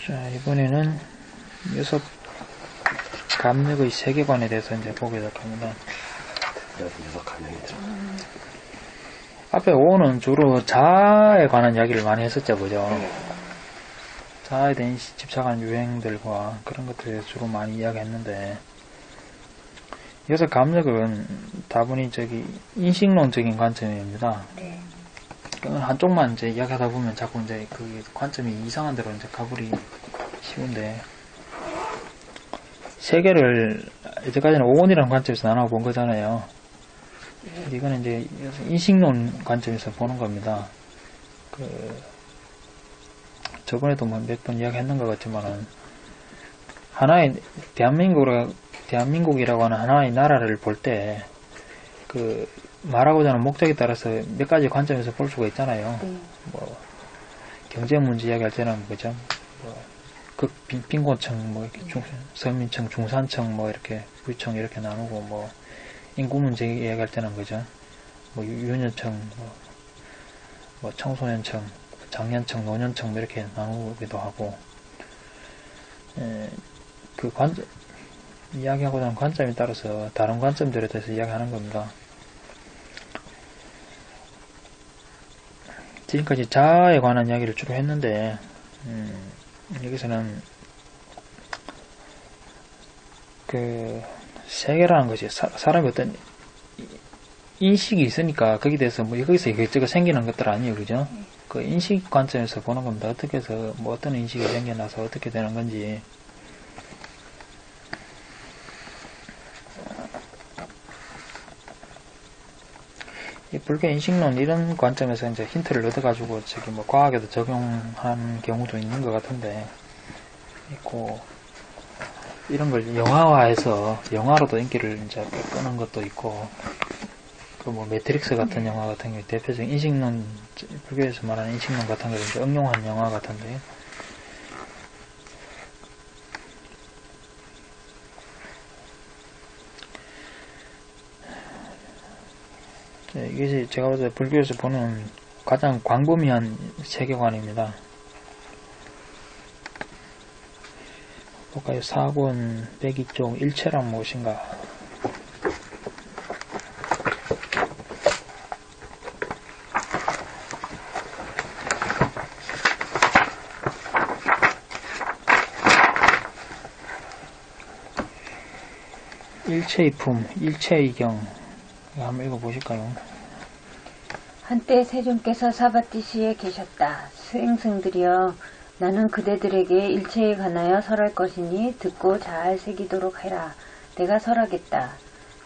자, 이번에는 녀석 감력의 세계관에 대해서 이제 보게 될 겁니다. 녀석 감력이죠. 앞에 5는 주로 자아에 관한 이야기를 많이 했었죠, 그죠? 자아에 대한 집착한 유행들과 그런 것들에 주로 많이 이야기했는데, 녀석 감력은 다분히 인식론적인 관점입니다. 네. 한쪽만 이제 이야기하다 보면 자꾸 이제 그 관점이 이상한 데로 이제 가버리 쉬운데, 세계를 이제까지는 오온이라는 관점에서 나눠 본 거잖아요. 이거는 이제 인식론 관점에서 보는 겁니다. 저번에도 뭐 몇 번 이야기했는 것 같지만은, 하나의 대한민국이라고 하는 하나의 나라를 볼 때, 말하고자 하는 목적에 따라서 몇 가지 관점에서 볼 수가 있잖아요. 뭐, 경제 문제 이야기할 때는 그죠? 빈곤층, 뭐, 이렇게 서민층, 중산층, 뭐, 이렇게, 부유층 이렇게 나누고, 뭐, 인구 문제 이야기할 때는 그죠? 뭐, 유년층, 뭐, 청소년층, 장년층, 노년층, 뭐, 이렇게 나누기도 하고, 이야기하고자 하는 관점에 따라서 다른 관점들에 대해서 이야기하는 겁니다. 지금까지 자아에 관한 이야기를 주로 했는데, 여기서는 세계라는 것이 사람이 어떤 인식이 있으니까 거기에 대해서 뭐 여기서 이것저것 생기는 것들 아니에요, 그죠? 그 인식 관점에서 보는 겁니다. 어떻게 해서 뭐 어떤 인식이 생겨나서 어떻게 되는 건지. 이 불교 인식론 이런 관점에서 이제 힌트를 얻어가지고 뭐 과학에도 적용한 경우도 있는 것 같은데 있고, 이런 걸 영화화해서 영화로도 인기를 이제 끄는 것도 있고, 뭐 매트릭스 같은 영화 같은 게 대표적인 인식론, 불교에서 말하는 인식론 같은 걸 이제 응용한 영화 같은데, 이게 제가 어제 불교에서 보는 가장 광범위한 세계관입니다. 볼까요? 4권 102쪽 일체란 무엇인가? 일체이품, 일체이경, 한번 읽어보실까요? 한때 세존께서 사바티시에 계셨다. 수행승들이여, 나는 그대들에게 일체에 관하여 설할 것이니 듣고 잘 새기도록 해라. 내가 설하겠다.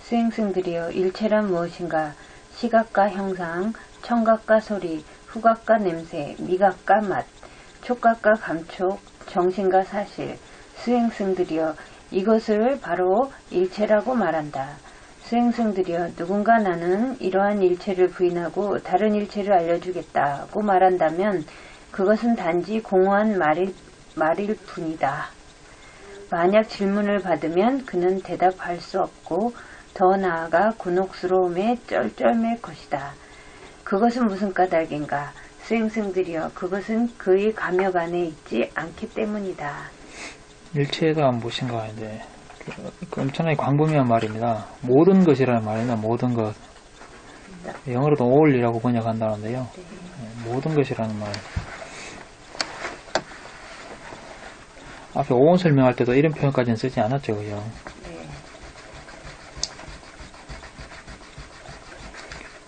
수행승들이여, 일체란 무엇인가? 시각과 형상, 청각과 소리, 후각과 냄새, 미각과 맛, 촉각과 감촉, 정신과 사실. 수행승들이여, 이것을 바로 일체라고 말한다. 수행승들이여, 누군가 나는 이러한 일체를 부인하고 다른 일체를 알려주겠다고 말한다면 그것은 단지 공허한 말일 뿐이다. 만약 질문을 받으면 그는 대답할 수 없고 더 나아가 곤혹스러움에 쩔쩔맬 것이다. 그것은 무슨 까닭인가? 수행승들이여, 그것은 그의 감역 안에 있지 않기 때문이다. 일체가 무엇인가 하는데, 엄청나게 광범위한 말입니다. 모든 것이라는 말입니다. 모든 것. 영어로도 all이라고 번역한다는데요. 모든 것이라는 말. 앞에 오온 설명할 때도 이런 표현까지는 쓰지 않았죠, 그죠?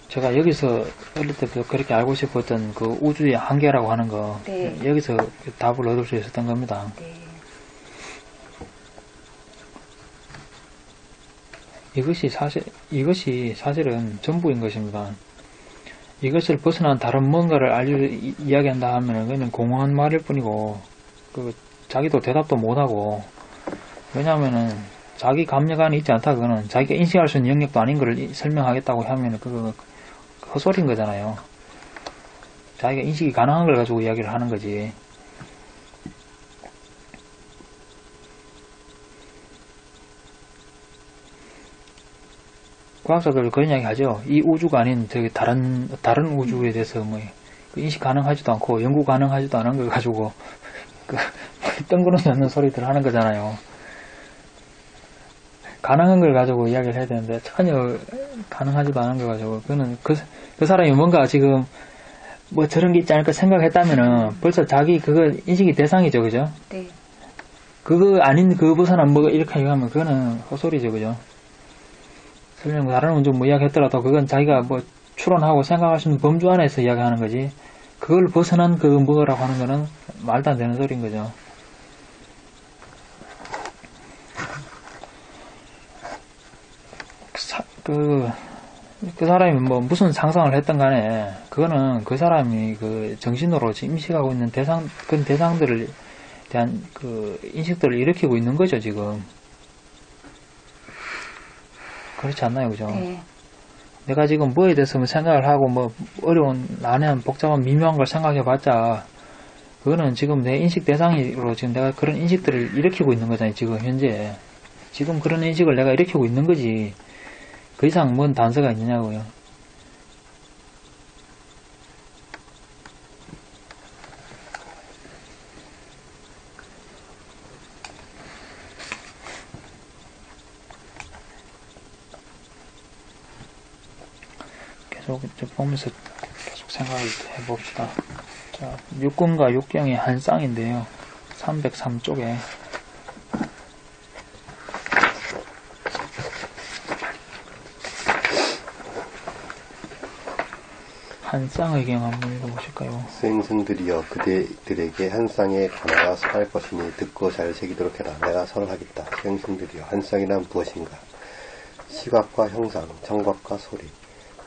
제가 여기서 어릴 때부터 그렇게 알고 싶었던 그 우주의 한계라고 하는 거, 여기서 답을 얻을 수 있었던 겁니다. 이것이 사실은 전부인 것입니다. 이것을 벗어난 다른 뭔가를 이야기한다 하면은 그냥 공허한 말일 뿐이고, 자기도 대답도 못하고, 왜냐하면은 자기 감력 안에 있지 않다. 그거는 자기가 인식할 수 있는 영역도 아닌 걸 설명하겠다고 하면은 그거 헛소리인 거잖아요. 자기가 인식이 가능한 걸 가지고 이야기를 하는 거지. 과학자들 그런 이야기 하죠. 이 우주가 아닌 다른 우주에 대해서 인식 가능하지도 않고 연구 가능하지도 않은 걸 가지고 뜬구름 넣는 소리들 하는 거잖아요. 가능한 걸 가지고 이야기를 해야 되는데 전혀 가능하지도 않은 걸 가지고 그거는 그 사람이 뭔가 지금 뭐 저런 게 있지 않을까 생각했다면은 벌써 자기 그거 인식이 대상이죠, 그죠? 네. 그거 아닌 그 벗어난 뭐 이렇게 얘기하면 그거는 헛소리죠, 그죠? 설령 다른 운전 뭐 이야기했더라도 그건 자기가 뭐 추론하고 생각할 수 있는 범주 안에서 이야기하는 거지 그걸 벗어난 그 뭐라고 하는 거는 말도 안 되는 소리인 거죠. 그 사람이 뭐 무슨 상상을 했던 간에 그거는 그 사람이 그 정신으로 지금 인식하고 있는 그 대상들을 대한 그 인식들을 일으키고 있는 거죠, 지금. 그렇지 않나요, 그죠? 네. 내가 지금 뭐에 대해서 생각을 하고 뭐 어려운 난해한 복잡한 미묘한 걸 생각해 봤자 그거는 지금 내 인식 대상으로 지금 내가 그런 인식들을 일으키고 있는 거잖아요, 지금 현재. 지금 그런 인식을 내가 일으키고 있는 거지. 그 이상 뭔 단서가 있느냐고요. 계속 보면서 계속 생각을 해봅시다. 자, 육군과 육경의 한 쌍인데요. 303쪽에 한 쌍의 경 한번 읽어보실까요? 수행승들이여 그대들에게 한 쌍에 관하여 설할 것이니 듣고 잘 새기도록 해라. 내가 설하겠다. 수행승들이여 한 쌍이란 무엇인가? 시각과 형상, 청각과 소리,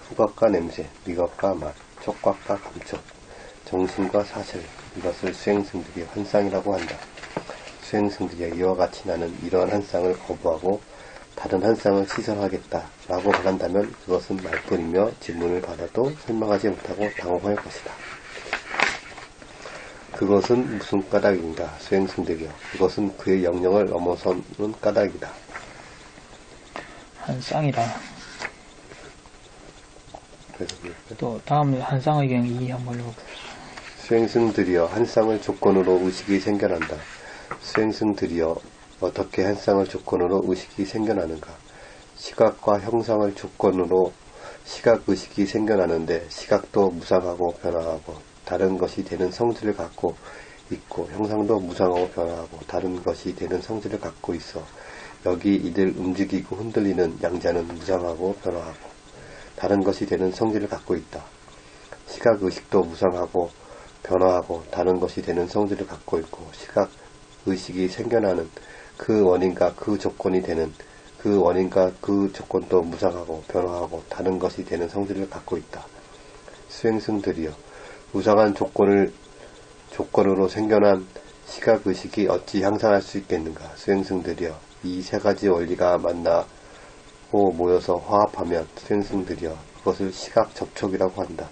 후각과 냄새, 미각과 맛, 촉각과 감촉, 정신과 사실, 이것을 수행승들이 한 쌍이라고 한다. 수행승들이여 이와 같이 나는 이러한 한 쌍을 거부하고 다른 한 쌍을 시설하겠다 라고 말한다면 그것은 말뿐이며 질문을 받아도 설명하지 못하고 당황할 것이다. 그것은 무슨 까닭인가? 수행승들이여 그것은 그의 영역을 넘어서는 까닭이다. 한 쌍이다. 그래서 또 다음 한 쌍의 경 2 한번 읽어봅시다. 수행승들이여 한 쌍을 조건으로 의식이 생겨난다. 수행승들이여 어떻게 한 쌍을 조건으로 의식이 생겨나는가? 시각과 형상을 조건으로 시각의식이 생겨나는데 시각도 무상하고 변화하고 다른 것이 되는 성질을 갖고 있고 형상도 무상하고 변화하고 다른 것이 되는 성질을 갖고 있어. 여기 이들 움직이고 흔들리는 양자는 무상하고 변화하고 다른 것이 되는 성질을 갖고 있다. 시각의식도 무상하고 변화하고 다른 것이 되는 성질을 갖고 있고 시각의식이 생겨나는 그 원인과 그 조건이 되는 그 원인과 그 조건도 무상하고 변화하고 다른 것이 되는 성질을 갖고 있다. 수행승들이여 무상한 조건으로 생겨난 시각의식이 어찌 향상할 수 있겠는가? 수행승들이여 이 세 가지 원리가 만나고 모여서 화합하면 수행승들이여 그것을 시각 접촉이라고 한다.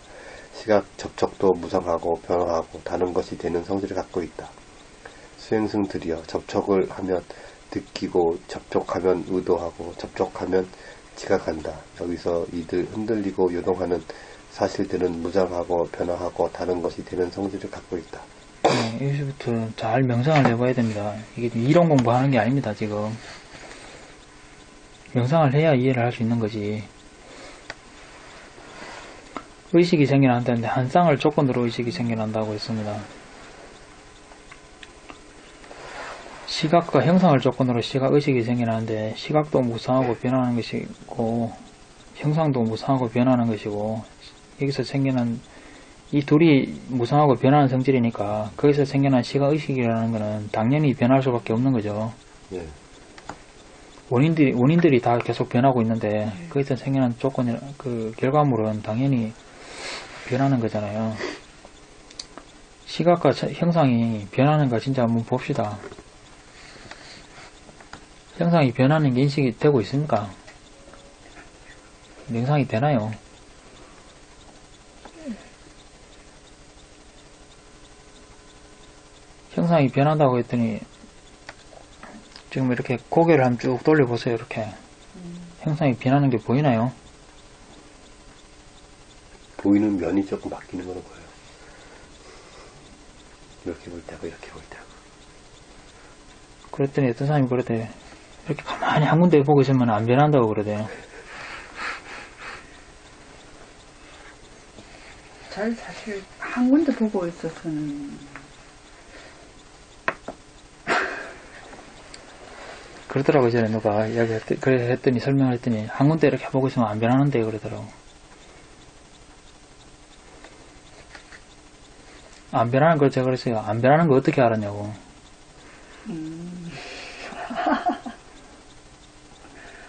시각 접촉도 무상하고 변화하고 다른 것이 되는 성질을 갖고 있다. 수행승들이여 접촉을 하면 느끼고 접촉하면 의도하고 접촉하면 지각한다. 여기서 이들 흔들리고 요동하는 사실들은 무상하고 변화하고 다른 것이 되는 성질을 갖고 있다. 네, 여기서부터 잘 명상을 해봐야 됩니다. 이게 이론 공부하는 게 아닙니다, 지금. 명상을 해야 이해를 할 수 있는 거지. 의식이 생겨난다는데 한 쌍을 조건으로 의식이 생겨난다고 했습니다. 시각과 형상을 조건으로 시각의식이 생겨나는데 시각도 무상하고 변하는 것이고 형상도 무상하고 변하는 것이고 여기서 생겨난 이 둘이 무상하고 변하는 성질이니까 거기서 생겨난 시각의식이라는 것은 당연히 변할 수밖에 없는 거죠. 예. 원인들이 다 계속 변하고 있는데 거기서 생겨난 그 결과물은 당연히 변하는 거잖아요. 시각과 형상이 변하는가 진짜 한번 봅시다. 형상이 변하는 게 인식이 되고 있습니까? 명상이 되나요? 형상이 변한다고 했더니 지금 이렇게 고개를 한번 쭉 돌려보세요. 이렇게 형상이 변하는 게 보이나요? 보이는 면이 조금 바뀌는 거는 보여요. 이렇게 볼 때하고 이렇게 볼 때하고 그랬더니 어떤 사람이 그러대. 이렇게 가만히 한 군데 보고 있으면 안 변한다고 그러대요. 잘 사실 한 군데 보고 있어서는 그러더라고요. 전에 누가 그래 했더니 설명을 했더니 한 군데 이렇게 보고 있으면 안 변하는데 그러더라고. 안 변하는 걸 제가 그랬어요. 안 변하는 거 어떻게 알았냐고.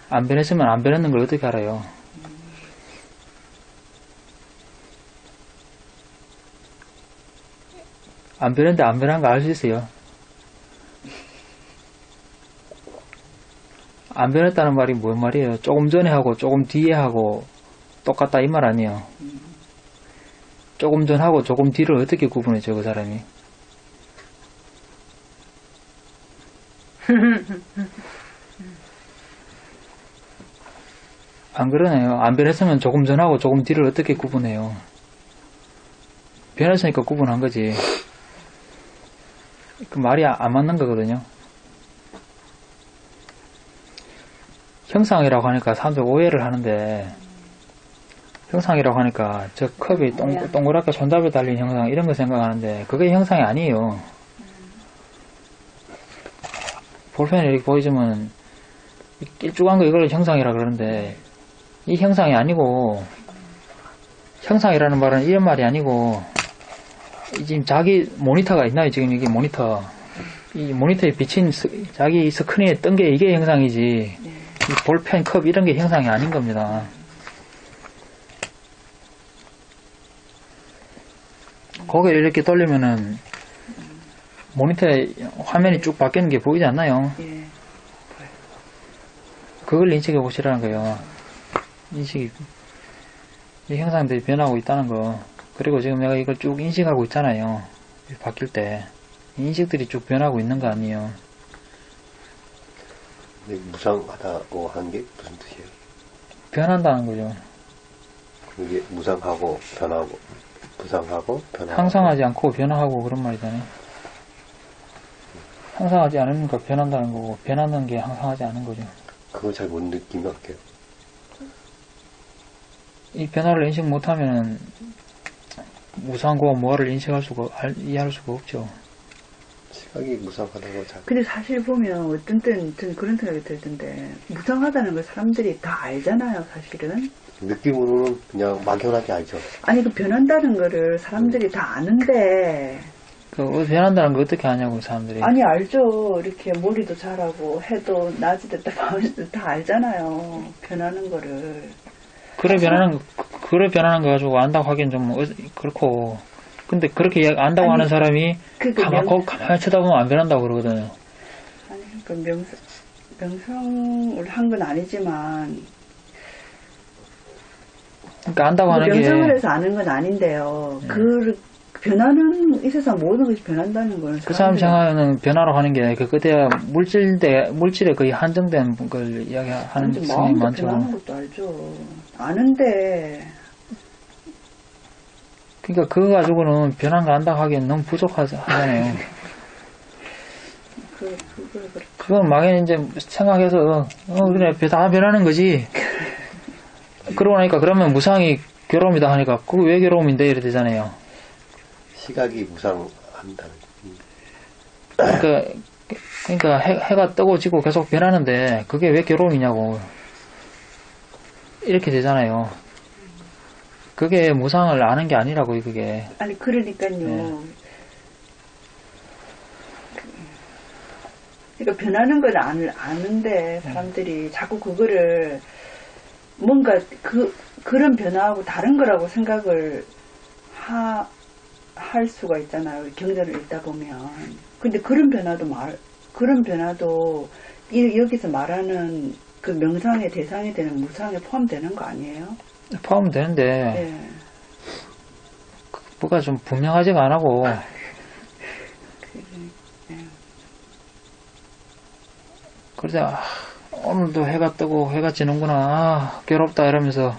안 변했으면 안 변했는 걸 어떻게 알아요. 안 변했는데 안 변한 거 알 수 있어요. 안 변했다는 말이 뭔 말이에요? 조금 전에 하고 조금 뒤에 하고 똑같다 이 말 아니에요. 조금 전하고 조금 뒤를 어떻게 구분해줘 그 사람이? 안 그러네요. 안 변했으면 조금 전하고 조금 뒤를 어떻게 구분해요? 변했으니까 구분한 거지. 그 말이 안 맞는 거거든요. 형상이라고 하니까 사람들 오해를 하는데, 형상이라고 하니까 저 컵이 동그랗게 손잡이에 달린 형상 이런 거 생각하는데 그게 형상이 아니에요. 볼펜이 이렇게 보이지만 일쭉한 거 이걸 형상이라 그러는데 이 형상이 아니고, 형상이라는 말은 이런 말이 아니고, 지금 자기 모니터가 있나요? 지금 이게 모니터. 이 모니터에 비친 자기 스크린에 뜬 게 이게 형상이지. 이 볼펜, 컵 이런 게 형상이 아닌 겁니다. 고개를 이렇게 돌리면은 모니터에 화면이 쭉 바뀌는 게 보이지 않나요? 예. 그걸 인식해 보시라는 거예요. 인식이, 이 형상들이 변하고 있다는 거. 그리고 지금 내가 이걸 쭉 인식하고 있잖아요. 바뀔 때. 인식들이 쭉 변하고 있는 거 아니에요. 근데 무상하다고 한 게 무슨 뜻이에요? 변한다는 거죠. 그게 무상하고 변하고, 무상하고 변하고. 항상하지 않고 변화하고 그런 말이잖아요. 항상하지 않으니까 변한다는 거고, 변하는 게 항상하지 않은 거죠. 그걸 잘 못 느낀 것 같아요. 이 변화를 인식 못하면 무상과 무아를 인식할 수가, 이해할 수가 없죠. 시각이 무상하다고 잘. 근데 사실 보면 어떤 때는 저는 그런 생각이 들던데, 무상하다는 걸 사람들이 다 알잖아요, 사실은. 느낌으로는 그냥 막연하게 알죠. 아니, 그 변한다는 거를 사람들이 다 아는데, 그 변한다는 거 어떻게 아냐고 사람들이. 아니, 알죠. 이렇게 머리도 자라고 해도 낮이 됐다 밤이 됐다 다 알잖아요. 변하는 거를. 그래 변하는 거 가지고 안다고 하기엔 좀 그렇고. 근데 그렇게 안다고 아니, 하는 사람이 가만히 쳐다보면 안 변한다고 그러거든요. 아니, 그 명성을 한 건 아니지만, 그러니까 안다고 하는 게. 명성을 해서 아는 건 아닌데요. 그 변하는, 이 세상 모든 것이 변한다는 거는. 그 사람 생각에는 변화로 하는 게 그때야 물질에 거의 한정된 걸 이야기하는 성향이 마음도 많죠. 변하는 것도 알죠. 아는데. 그러니까 그거 가지고는 변한 거 안다고 하기엔 너무 부족하잖아요. 그건 막연히 이제 생각해서 그래 다 변하는 거지. 그러고 나니까 그러면 무상이 괴로움이다 하니까 그거 왜 괴로움인데 이래 되잖아요. 시각이 무상한다는. 그러니까 해가 뜨고 지고 계속 변하는데 그게 왜 괴로움이냐고. 이렇게 되잖아요. 그게 무상을 아는 게 아니라고 그게. 아니 그러니까요. 네. 그러니까 변하는 걸 아는데 사람들이 자꾸 그거를 뭔가 그런 변화하고 다른 거라고 생각을 할 수가 있잖아요. 경전을 읽다 보면. 근데 그런 변화도 여기서 말하는 그 명상의 대상이 되는 무상에 포함되는 거 아니에요? 포함되는데 네. 뭐가 좀 분명하지가 안 하고 그래서 오늘도 해가 뜨고 해가 지는구나 괴롭다 이러면서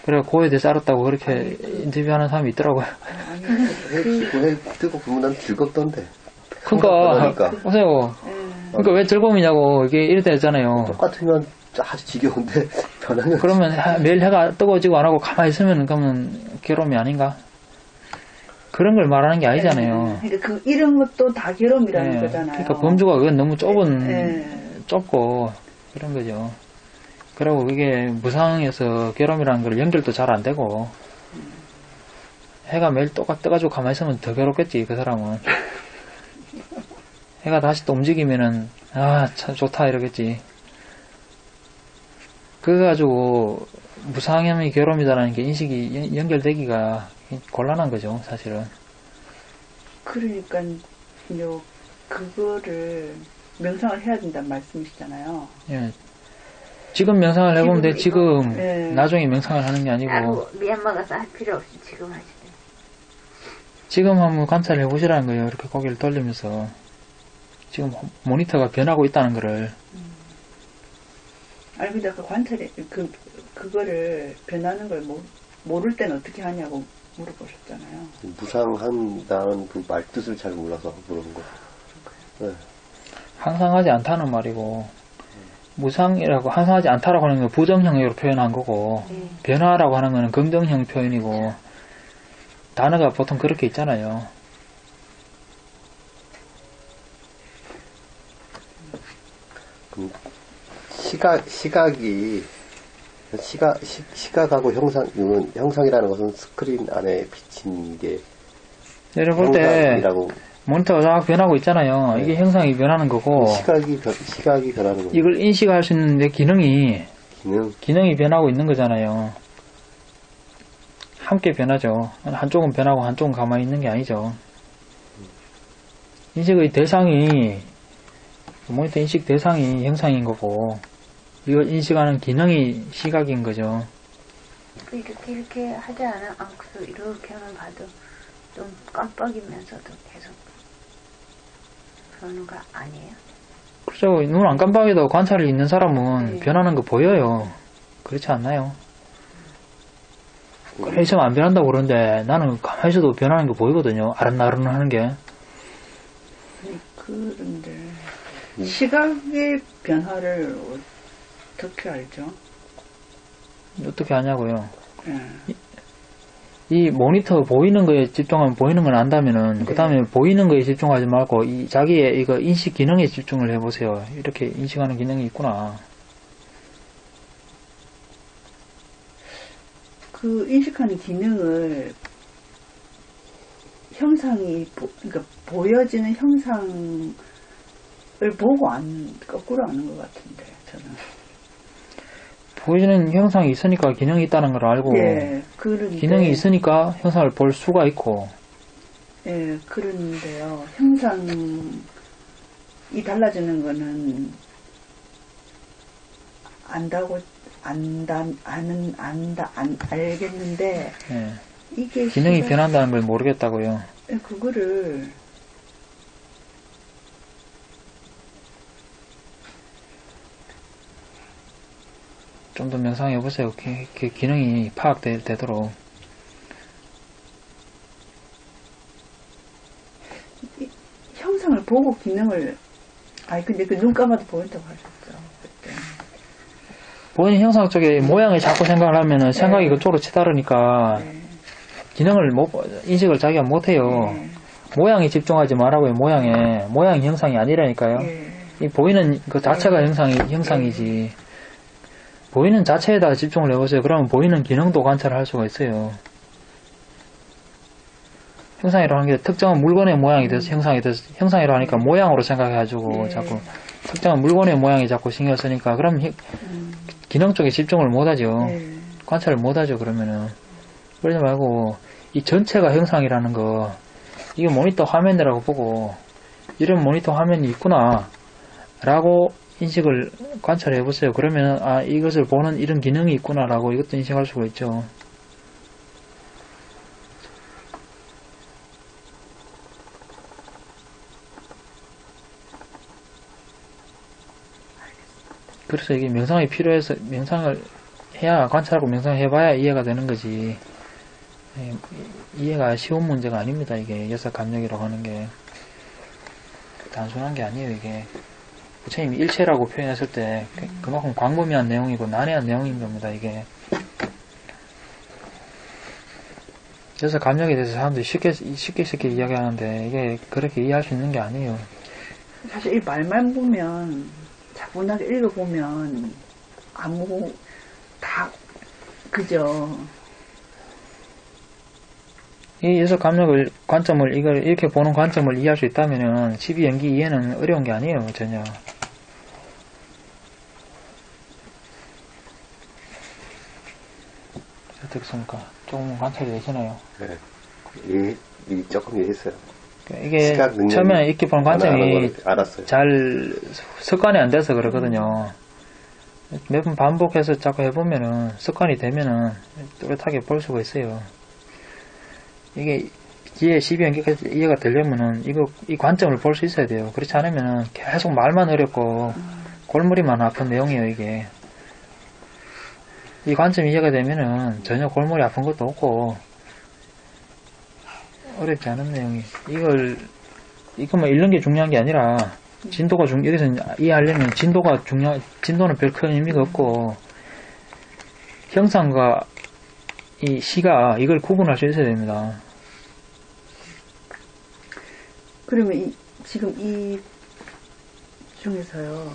그래 고에 대해 쌀았다고 그렇게 인터뷰하는 사람이 있더라고요. 해 뜨고 보면 난 즐겁던데. 그러니까 보세요. 그러니까 왜 즐거움이냐고, 이게 이럴 때 있잖아요. 똑같으면 아주 지겨운데, 변하면. 그러면 매일 해가 뜨거워지고 안 하고 가만히 있으면, 그러면 괴로움이 아닌가? 그런 걸 말하는 게 아니잖아요. 그러니까 이런 것도 다 괴로움이라는 예. 거잖아요. 그러니까 범주가 그건 너무 예. 좁고, 그런 거죠. 그리고 그게 무상에서 괴로움이라는 걸 연결도 잘 안 되고, 해가 매일 떠가지고 가만히 있으면 더 괴롭겠지, 그 사람은. 해가 다시 또 움직이면은, 아, 참 좋다, 이러겠지. 그래가지고, 무상함이 괴로움이다라는 게 인식이 연결되기가 곤란한 거죠, 사실은. 그러니까, 그거를 명상을 해야 된다는 말씀이시잖아요. 예. 지금 명상을 해보면 돼, 지금. 예. 나중에 명상을 하는 게 아니고. 따로 미얀마 가서 할 필요 없이 지금 하시네. 지금 한번 관찰해 보시라는 거예요. 이렇게 고개를 돌리면서. 지금 모니터가 변하고 있다는 거를. 아니, 근데 아까 관찰이, 그거를 변하는 걸 모를 땐 어떻게 하냐고 물어보셨잖아요. 무상한다는 그 말 뜻을 잘 몰라서 물어본 거. 네. 항상 하지 않다는 말이고, 무상이라고, 항상 하지 않다라고 하는 건 부정형으로 표현한 거고, 변화라고 하는 거는 긍정형 표현이고, 단어가 보통 그렇게 있잖아요. 시각하고 형상이라는 것은 스크린 안에 비친 게 예를 볼 때, 형상이라고. 모니터가 쫙 변하고 있잖아요. 네. 이게 형상이 변하는 거고, 시각이 변하는 거. 이걸 인식할 수 있는 내 기능이 변하고 있는 거잖아요. 함께 변하죠. 한쪽은 변하고 한쪽은 가만히 있는 게 아니죠. 인식의 대상이, 모니터 인식 대상이 형상인 거고, 이걸 인식하는 기능이 시각인 거죠. 이렇게 하지 않고서 이렇게만 봐도 좀 깜빡이면서도 계속 그러는 거 아니에요? 그렇죠. 눈 안 깜빡이도 관찰이 있는 사람은 네. 변하는 거 보여요. 그렇지 않나요? 가만히 있으면 안 변한다고 그러는데 나는 가만히 있어도 변하는 게 보이거든요. 아른아른 하는 게. 그런데 시각의 변화를 어떻게 알죠? 어떻게 하냐고요. 예. 이 모니터 보이는 거에 집중하면 보이는 걸 안다면은 그 다음에 보이는 거에 집중하지 말고 이 자기의 이거 인식 기능에 집중을 해보세요. 이렇게 인식하는 기능이 있구나. 그 인식하는 기능을 그러니까 보여지는 형상을 보고 거꾸로 아는 것 같은데 저는. 보이는 형상이 있으니까 기능이 있다는 걸 알고, 예, 그런데 기능이 있으니까 형상을 볼 수가 있고. 예, 그런데요. 형상이 달라지는 거는 알겠는데 예. 이게 기능이 변한다는 걸 모르겠다고요. 예, 그거를 좀 더 명상해 보세요. 기능이 파악되도록. 형상을 보고 기능을 근데 그 눈 감아도 보인다고 하셨죠. 그때. 보이는 형상 쪽에 모양을 자꾸 생각을 하면은 생각이 그쪽으로 치다르니까 기능을 인식을 자기가 못해요. 모양에 집중하지 말라고요. 모양이 형상이 아니라니까요. 이 보이는 그 자체가 형상이지. 보이는 자체에다 집중을 해보세요. 그러면 보이는 기능도 관찰할 수가 있어요. 형상이라고 하는 게 특정한 물건의 모양이 돼서 형상이 돼서 형상이라고 하니까 모양으로 생각해가지고 자꾸 특정한 물건의 모양이 자꾸 신경 쓰니까 그럼 기능 쪽에 집중을 못하죠. 관찰을 못하죠. 그러면은 그러지 말고 이 전체가 형상이라는 거 이게 모니터 화면이라고 보고 이런 모니터 화면이 있구나 라고 인식을 관찰해 보세요. 그러면 이것을 보는 이런 기능이 있구나 라고 이것도 인식할 수가 있죠. 그래서 이게 명상이 필요해서 명상을 해야 관찰하고 명상해봐야 이해가 되는 거지. 이해가 쉬운 문제가 아닙니다. 이게 여섯 감력이라고 하는 게 단순한 게 아니에요. 이게 부처님이 일체라고 표현했을 때 그만큼 광범위한 내용이고 난해한 내용인 겁니다. 이게. 그래서 감력에 대해서 사람들이 쉽게 이야기하는데 이게 그렇게 이해할 수 있는 게 아니에요. 사실 이 말만 보면 차분하게 읽어보면 그죠. 이 여섯 감력을 관점을 이걸 이렇게 보는 관점을 이해할 수 있다면은 12연기 이해는 어려운 게 아니에요. 전혀. 어떻습니까? 조금 관찰이 되시나요? 네. 조금 이해했어요. 이게 처음에 이렇게 보는 관점이 알았어요. 잘 습관이 안 돼서 그러거든요. 몇 번 반복해서 자꾸 해보면은 습관이 되면은 뚜렷하게 볼 수가 있어요. 이게 이해 12연기까지 이해가 되려면은 이 관점을 볼 수 있어야 돼요. 그렇지 않으면은 계속 말만 어렵고 골머리만 아픈 내용이에요. 이게 이 관점 이해가 되면은 전혀 골머리 아픈 것도 없고 어렵지 않은 내용이 이것만 읽는 게 중요한 게 아니라 진도가 여기서 이해하려면 진도는 별 큰 의미가 없고 형상과 이 시가 이걸 구분할 수 있어야 됩니다. 그러면 지금 이 중에서요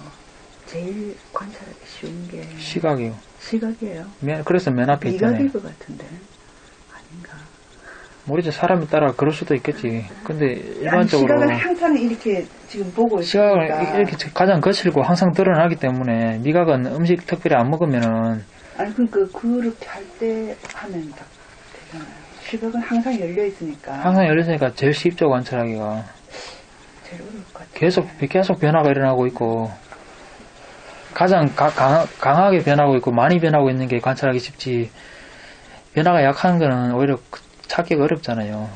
제일 관찰하기 쉬운 게 시각이요. 시각이에요. 그래서 맨 앞에 있잖아요. 미각일 것 같은데 아닌가? 모르죠. 사람에 따라 그럴 수도 있겠지. 근데 일반적으로 시각은 항상 이렇게 지금 보고 시각을 있으니까. 이렇게 가장 거칠고 항상 드러나기 때문에 미각은 음식 특별히 안 먹으면은 아니 그러니까 그렇게 할 때 하면 딱 되잖아요. 시각은 항상 열려 있으니까 항상 열렸으니까 제일 쉽죠. 관찰하기가 제일 어려울 것 같아요. 계속 변화가 일어나고 있고 가장 강하게 변하고 있고 많이 변하고 있는 게 관찰하기 쉽지 변화가 약한 거는 오히려 찾기가 어렵잖아요.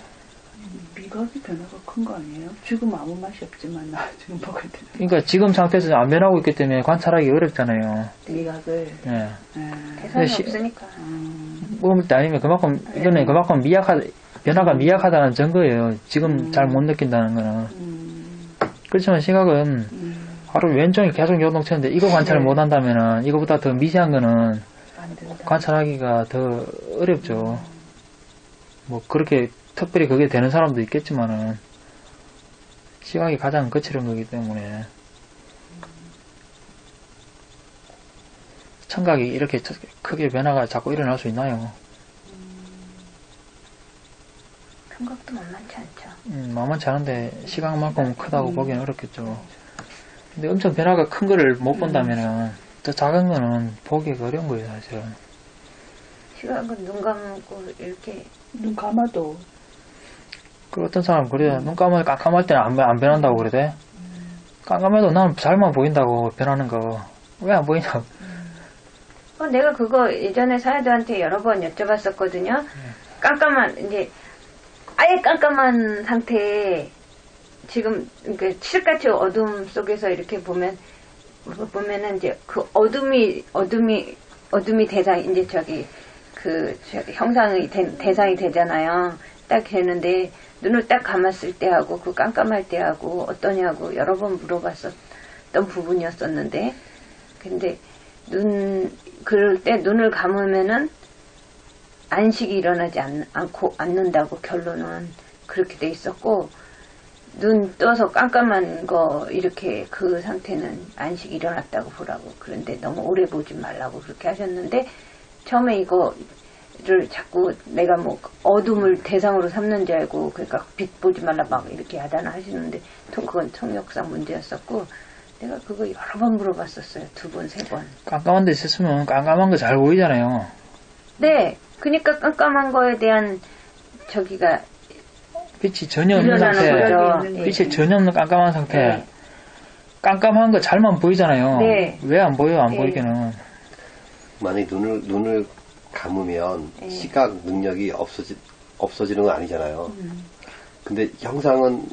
미각이 변화가 큰 거 아니에요? 지금 아무 맛이 없지만 나중에 먹을 때는 그러니까 지금 상태에서 안 변하고 있기 때문에 관찰하기 어렵잖아요. 미각을 예. 대상이 없으니까. 먹을 때 아니면 이거는 그만큼 변화가 미약하다는 증거예요. 지금 잘 못 느낀다는 거는. 그렇지만 시각은 하루 왼쪽이 계속 요동치는데 이거 관찰을 못 한다면은 이거보다 더 미세한 거는 관찰하기가 더 어렵죠. 뭐 그렇게 특별히 그게 되는 사람도 있겠지만은 시각이 가장 거칠은 거기 때문에 청각이 이렇게 크게 변화가 자꾸 일어날 수 있나요? 생각도 만만치 않죠. 만만치 않은데 시각만큼 크다고 보기는 어렵겠죠. 근데 엄청 변화가 큰 거를 못 본다면은 더 작은 거는 보기가 어려운 거예요, 사실은. 시각은 눈 감고 이렇게 눈 감아도 그 어떤 사람은 그래요. 눈 깜깜할 때는 안 변한다고 그러대. 깜깜해도 나는 잘만 보인다고 변하는 거. 왜 안 보이냐고. 내가 그거 예전에 사회자한테 여러 번 여쭤봤었거든요. 이제 아예 깜깜한 상태에 지금 그러니까 칠흑같이 어둠 속에서 이렇게 보면은 이제 그 어둠이 대상 이제 형상의 대상이 되잖아요. 딱 되는데 눈을 딱 감았을 때하고 그 깜깜할 때하고 어떠냐고 여러 번 물어봤었던 부분이었었는데 근데 그럴 때 눈을 감으면은 안식이 일어나지 않는다고 결론은 그렇게 돼 있었고 눈 떠서 깜깜한 거 이렇게 그 상태는 안식이 일어났다고 보라고 그런데 너무 오래 보지 말라고 그렇게 하셨는데 처음에 이거를 자꾸 내가 뭐 어둠을 대상으로 삼는 줄 알고 그러니까 빛 보지 말라 막 이렇게 야단하시는데 그건 청력상 문제였었고 내가 그거 여러 번 물어봤었어요. 2번, 3번. 깜깜한 데 있었으면 깜깜한 거 잘 보이잖아요. 네. 그러니까 깜깜한 거에 대한 빛이 전혀 없는 상태. 빛이 전혀 없는 깜깜한 상태. 네. 깜깜한 거 잘만 보이잖아요. 네. 왜 안 보여요? 안 네. 보이기는. 만약에 눈을 감으면 네. 시각 능력이 없어지는 건 아니잖아요. 근데 형상은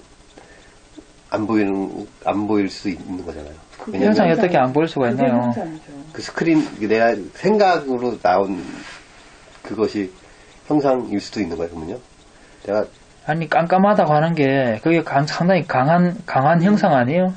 안 보일 수 있는 거잖아요. 왜냐면 현상이 어떻게 안 보일 수가 있나요? 그 스크린, 내가 생각으로 나온 그것이 형상일 수도 있는 거예요, 그러면요? 아니, 깜깜하다고 하는 게, 그게 상당히 강한 형상 아니에요?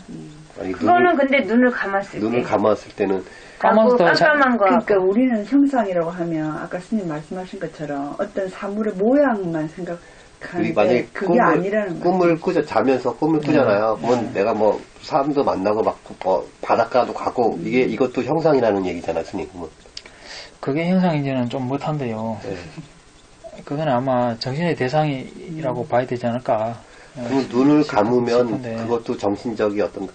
아니, 그거는 근데 눈을 감았을 눈을 때. 감았을 때는 감았을 때 깜깜한 거. 그러니까 우리는 형상이라고 하면 아까 스님 말씀하신 것처럼 어떤 사물의 모양만 우리 생각하는데 만약에 그게 아니라는 거죠. 꿈을 꾸자 자면서 꿈을 꾸잖아요. 그러면 내가 뭐 사람도 만나고 막 바닷가도 가고 이것도 형상이라는 얘기잖아, 스님. 그게 형상인지는 좀 못한데요. 네. 그건 아마 정신의 대상이라고 봐야 되지 않을까. 그럼 눈을 감으면 싶은데. 그것도 정신적이 어떤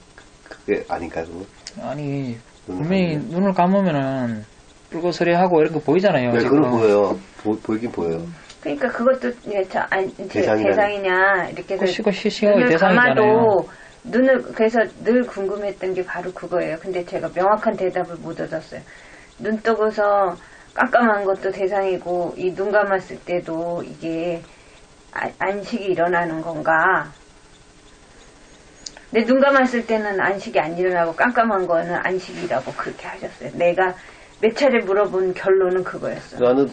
그게 아닌가요? 그러면? 아니, 눈을 분명히 감으면? 눈을 감으면 뿔거스레하고 이런 거 보이잖아요. 네, 지금. 그건 보여요. 보이긴 보여요. 그러니까 그것도 대상이라는- 대상이냐 이렇게 그 해서 시각의 눈을 대상이잖아요. 감아도 눈을 그래서 늘 궁금했던 게 바로 그거예요. 근데 제가 명확한 대답을 못 얻었어요. 눈 뜨고서 깜깜한 것도 대상이고 이 눈 감았을 때도 이게 안식이 일어나는 건가? 근데 눈 감았을 때는 안식이 안 일어나고 깜깜한 거는 안식이라고 그렇게 하셨어요. 내가 몇 차례 물어본 결론은 그거였어요. 나도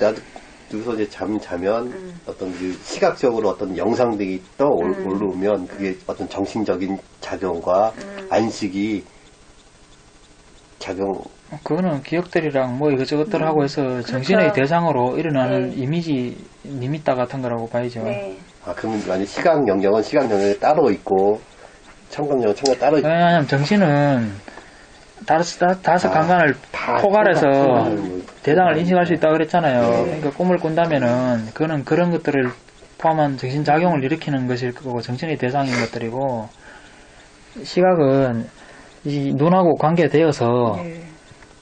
누워서 이제 자면 어떤 그 시각적으로 어떤 영상들이 떠오르면 그게 어떤 정신적인 작용과 안식이 작용. 그거는 기억들이랑 뭐 이것저것들 하고 해서 정신의 대상으로 일어나는 네. 이미지, 니미따 같은 거라고 봐야죠. 네. 아, 그러면 만약 시각 영역은 시각 영역에 따로 있고 청각 영역은 청각 따로 있고. 왜냐하면 정신은 다섯 감관을 다 포괄해서 뭐. 대상을 인식할 수 있다고 그랬잖아요. 그러니까 꿈을 꾼다면은 그거는 그런 것들을 포함한 정신작용을 일으키는 것일 거고 정신의 대상인 것들이고 시각은 이 눈하고 관계되어서 예.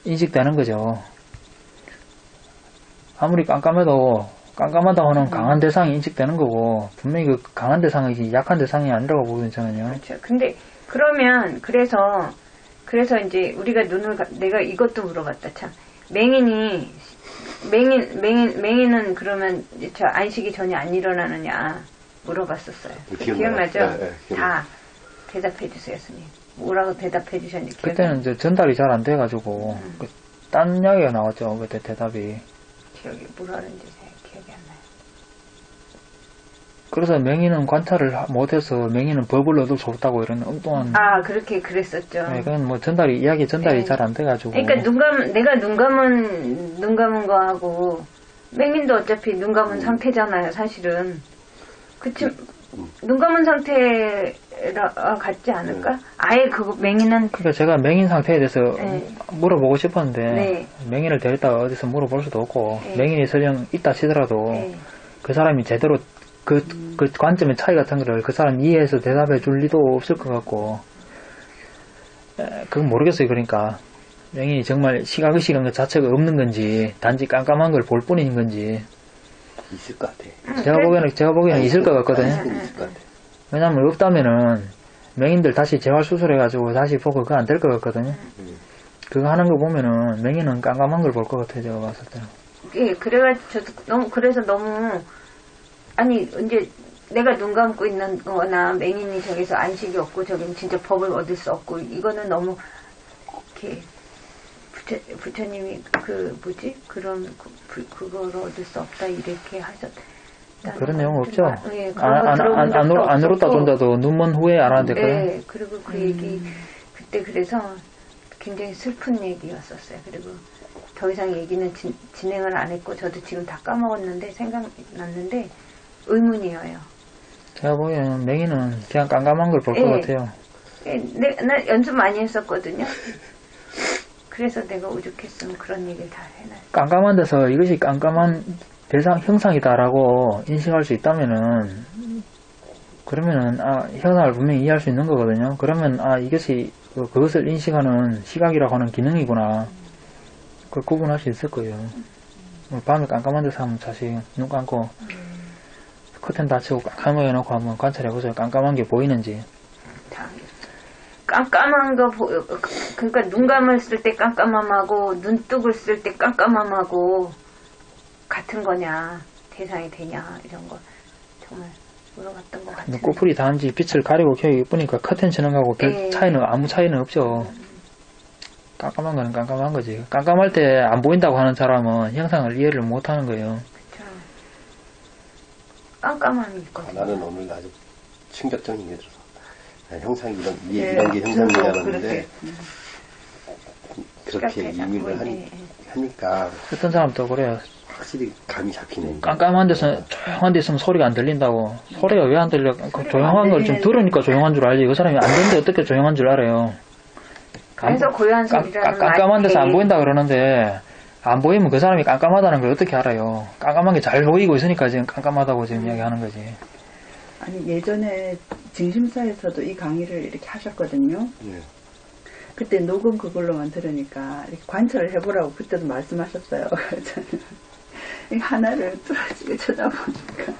인식되는 거죠. 아무리 깜깜해도 깜깜하다고 하는 강한 대상이 인식되는 거고 분명히 그 강한 대상이 약한 대상이 아니라고 보거든요. 저는요. 그렇죠. 근데 그러면 그래서 이제 우리가 내가 이것도 물어봤다 참. 맹인은 그러면 저 안식이 전혀 안 일어나느냐 물어봤었어요. 기억나죠? 네, 다 대답해 주세요, 스님. 뭐라고 대답해 주셨는지 기억이 그때는 이제 전달이 잘 안 돼가지고 딴 이야기가 나왔죠. 그때 대답이. 기억이 뭐라 하는지 기억이 안 나요. 그래서 맹인은 관찰을 못해서 맹인은 법을 얻을 수 없다고 이런 엉뚱한. 아 그렇게 그랬었죠. 네, 그건 뭐 이야기 전달이 네. 잘 안 돼가지고. 그러니까 내가 눈 감은 거하고 맹인도 어차피 눈 감은 상태잖아요, 사실은. 그치? 눈 감은 상태라 같지 않을까? 아예 그거 맹인은 그러니까 제가 맹인 상태에 대해서 네. 물어보고 싶었는데 네. 맹인을 데렸다가 어디서 물어볼 수도 없고 네. 맹인이 설령 있다 치더라도 네. 그 사람이 제대로 그 관점의 차이 같은 거를 그 사람 이해해서 대답해 줄 리도 없을 것 같고 그건 모르겠어요. 그러니까 맹인이 정말 시각의식인 것 자체가 없는 건지 단지 깜깜한 걸 볼 뿐인 건지 있을 것 같아. 제가 보기에는 있을 것 같거든요. 있을 것 같아. 왜냐면 없다면은 맹인들 다시 재활 수술해가지고 다시 보고 그거 안 될 것 같거든요. 그거 하는 거 보면은 맹인은 깜깜한 걸 볼 것 같아요. 제가 봤을 때는. 예, 그래서 너무 아니 이제 내가 눈 감고 있는 거나 맹인이 저기서 안식이 없고 저기는 진짜 법을 얻을 수 없고 이거는 너무 이렇게 부처님이 그런 그거를 얻을 수 없다 이렇게 하셨다. 그런 내용 없죠. 예, 그런 거 들어본 적도 안 울었다 없었고. 존다도 눈먼 후에 알았는데 네, 그리고 그 얘기 그때 그래서 굉장히 슬픈 얘기였었어요. 그리고 더 이상 얘기는 진행을 안 했고 저도 지금 다 까먹었는데 생각났는데 의문이에요. 제가 보기에는 맹인은 그냥 깜깜한 걸 볼 것 예. 같아요. 나 연습 많이 했었거든요. 그래서 내가 오죽했으면 그런 얘기를 다 해놨어요. 깜깜한 데서 이것이 깜깜한 대상 형상이다라고 인식할 수 있다면은 그러면은 형상을 분명히 이해할 수 있는 거거든요. 그러면 이것이 그것을 인식하는 시각이라고 하는 기능이구나. 그걸 구분할 수 있을 거예요. 밤에 깜깜한 데서 하면 사실 눈 감고 커튼 닫히고 깜깜하게 해놓고 한번 관찰해보세요. 깜깜한 게 보이는지. 깜깜한 거 그러니까 눈 감았을 때 깜깜함하고 눈 뜨고 쓸 때 깜깜함하고 같은 거냐 대상이 되냐 이런 거 정말 물어봤던 것 같은데 눈꺼풀이 단지 빛을 가리고 켜기 예쁘니까 커튼 치는 거하고 별 예. 차이는 아무 차이는 없죠. 깜깜한 거는 깜깜한 거지. 깜깜할 때 안 보인다고 하는 사람은 형상을 이해를 못 하는 거예요. 그쵸. 깜깜함이 있거든요. 나는 오늘 아주 충격적인 게 들어서 형상이 예, 이런 게 형상이라는데 그렇게. 그렇게 이민을 하니까 어떤 사람도 그래요. 확실히 감이 잡히네. 깜깜한 데서 조용한 데 있으면 소리가 안 들린다고. 소리가 왜 안 들려? 그 조용한 걸 좀 들으니까 조용한 줄 알지. 그 사람이 안 듣는데 어떻게 조용한 줄 알아요? 그래서 고요한 소리라는 깜깜한 데서 안 보인다 그러는데 안 보이면 그 사람이 깜깜하다는 걸 어떻게 알아요? 깜깜한 게 잘 보이고 있으니까 지금 깜깜하다고 지금 이야기하는 거지. 아니 예전에 증심사에서도 이 강의를 이렇게 하셨거든요. 예. 그때 녹음 그걸로만 들으니까 이렇게 관찰을 해보라고 그때도 말씀하셨어요. 이 하나를 뚫어지게 쳐다보니까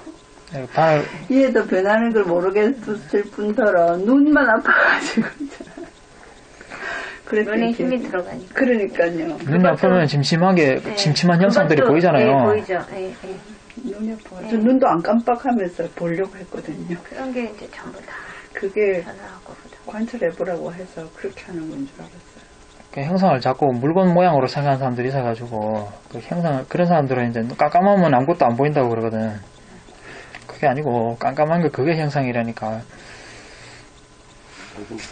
얘도 변하는 걸 모르겠을 뿐더러 눈만 아파가지고 눈에 힘이 들어가니까. 그러니까요. 눈이 아프면 침침한 형상들이 보이잖아요. 네, 보이죠. 네, 네. 눈이 아파가지고 눈도 안 깜빡하면서 보려고 했거든요. 그런 게 이제 전부 다 그게 변화하고 관찰해보라고 해서 그렇게 하는 건 줄 알았어요. 그 형상을 자꾸 물건 모양으로 생각하는 사람들이 있어가지고 그 그런 사람들은 이제 깜깜하면 아무것도 안 보인다고 그러거든. 그게 아니고 깜깜한 게 그게 형상이라니까.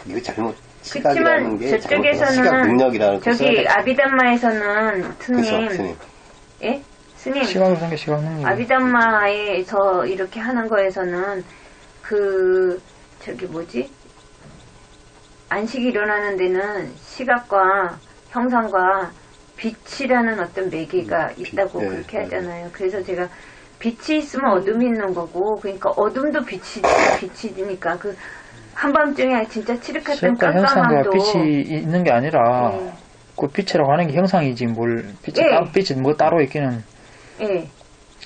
이거 잘못 그렇지만 저쪽에서는 시각 능력이라는 저기 아비담마에서는 스님, 예? 스님 시각으로 생겨 시각 능력. 아비담마에서 이렇게 하는 거에서는 그 저기 뭐지? 안식이 일어나는 데는 시각과 형상과 빛이라는 어떤 매개가 있다고 그렇게 하잖아요. 그래서 제가 빛이 있으면 어둠이 있는 거고, 그러니까 어둠도 빛이니까 그 한밤중에 진짜 칠흑했던 형상과 깜깜함도 빛이 있는 게 아니라 그 빛이라고 하는 게 형상이지 뭘 빛이 뭐 따로 있기는. 예.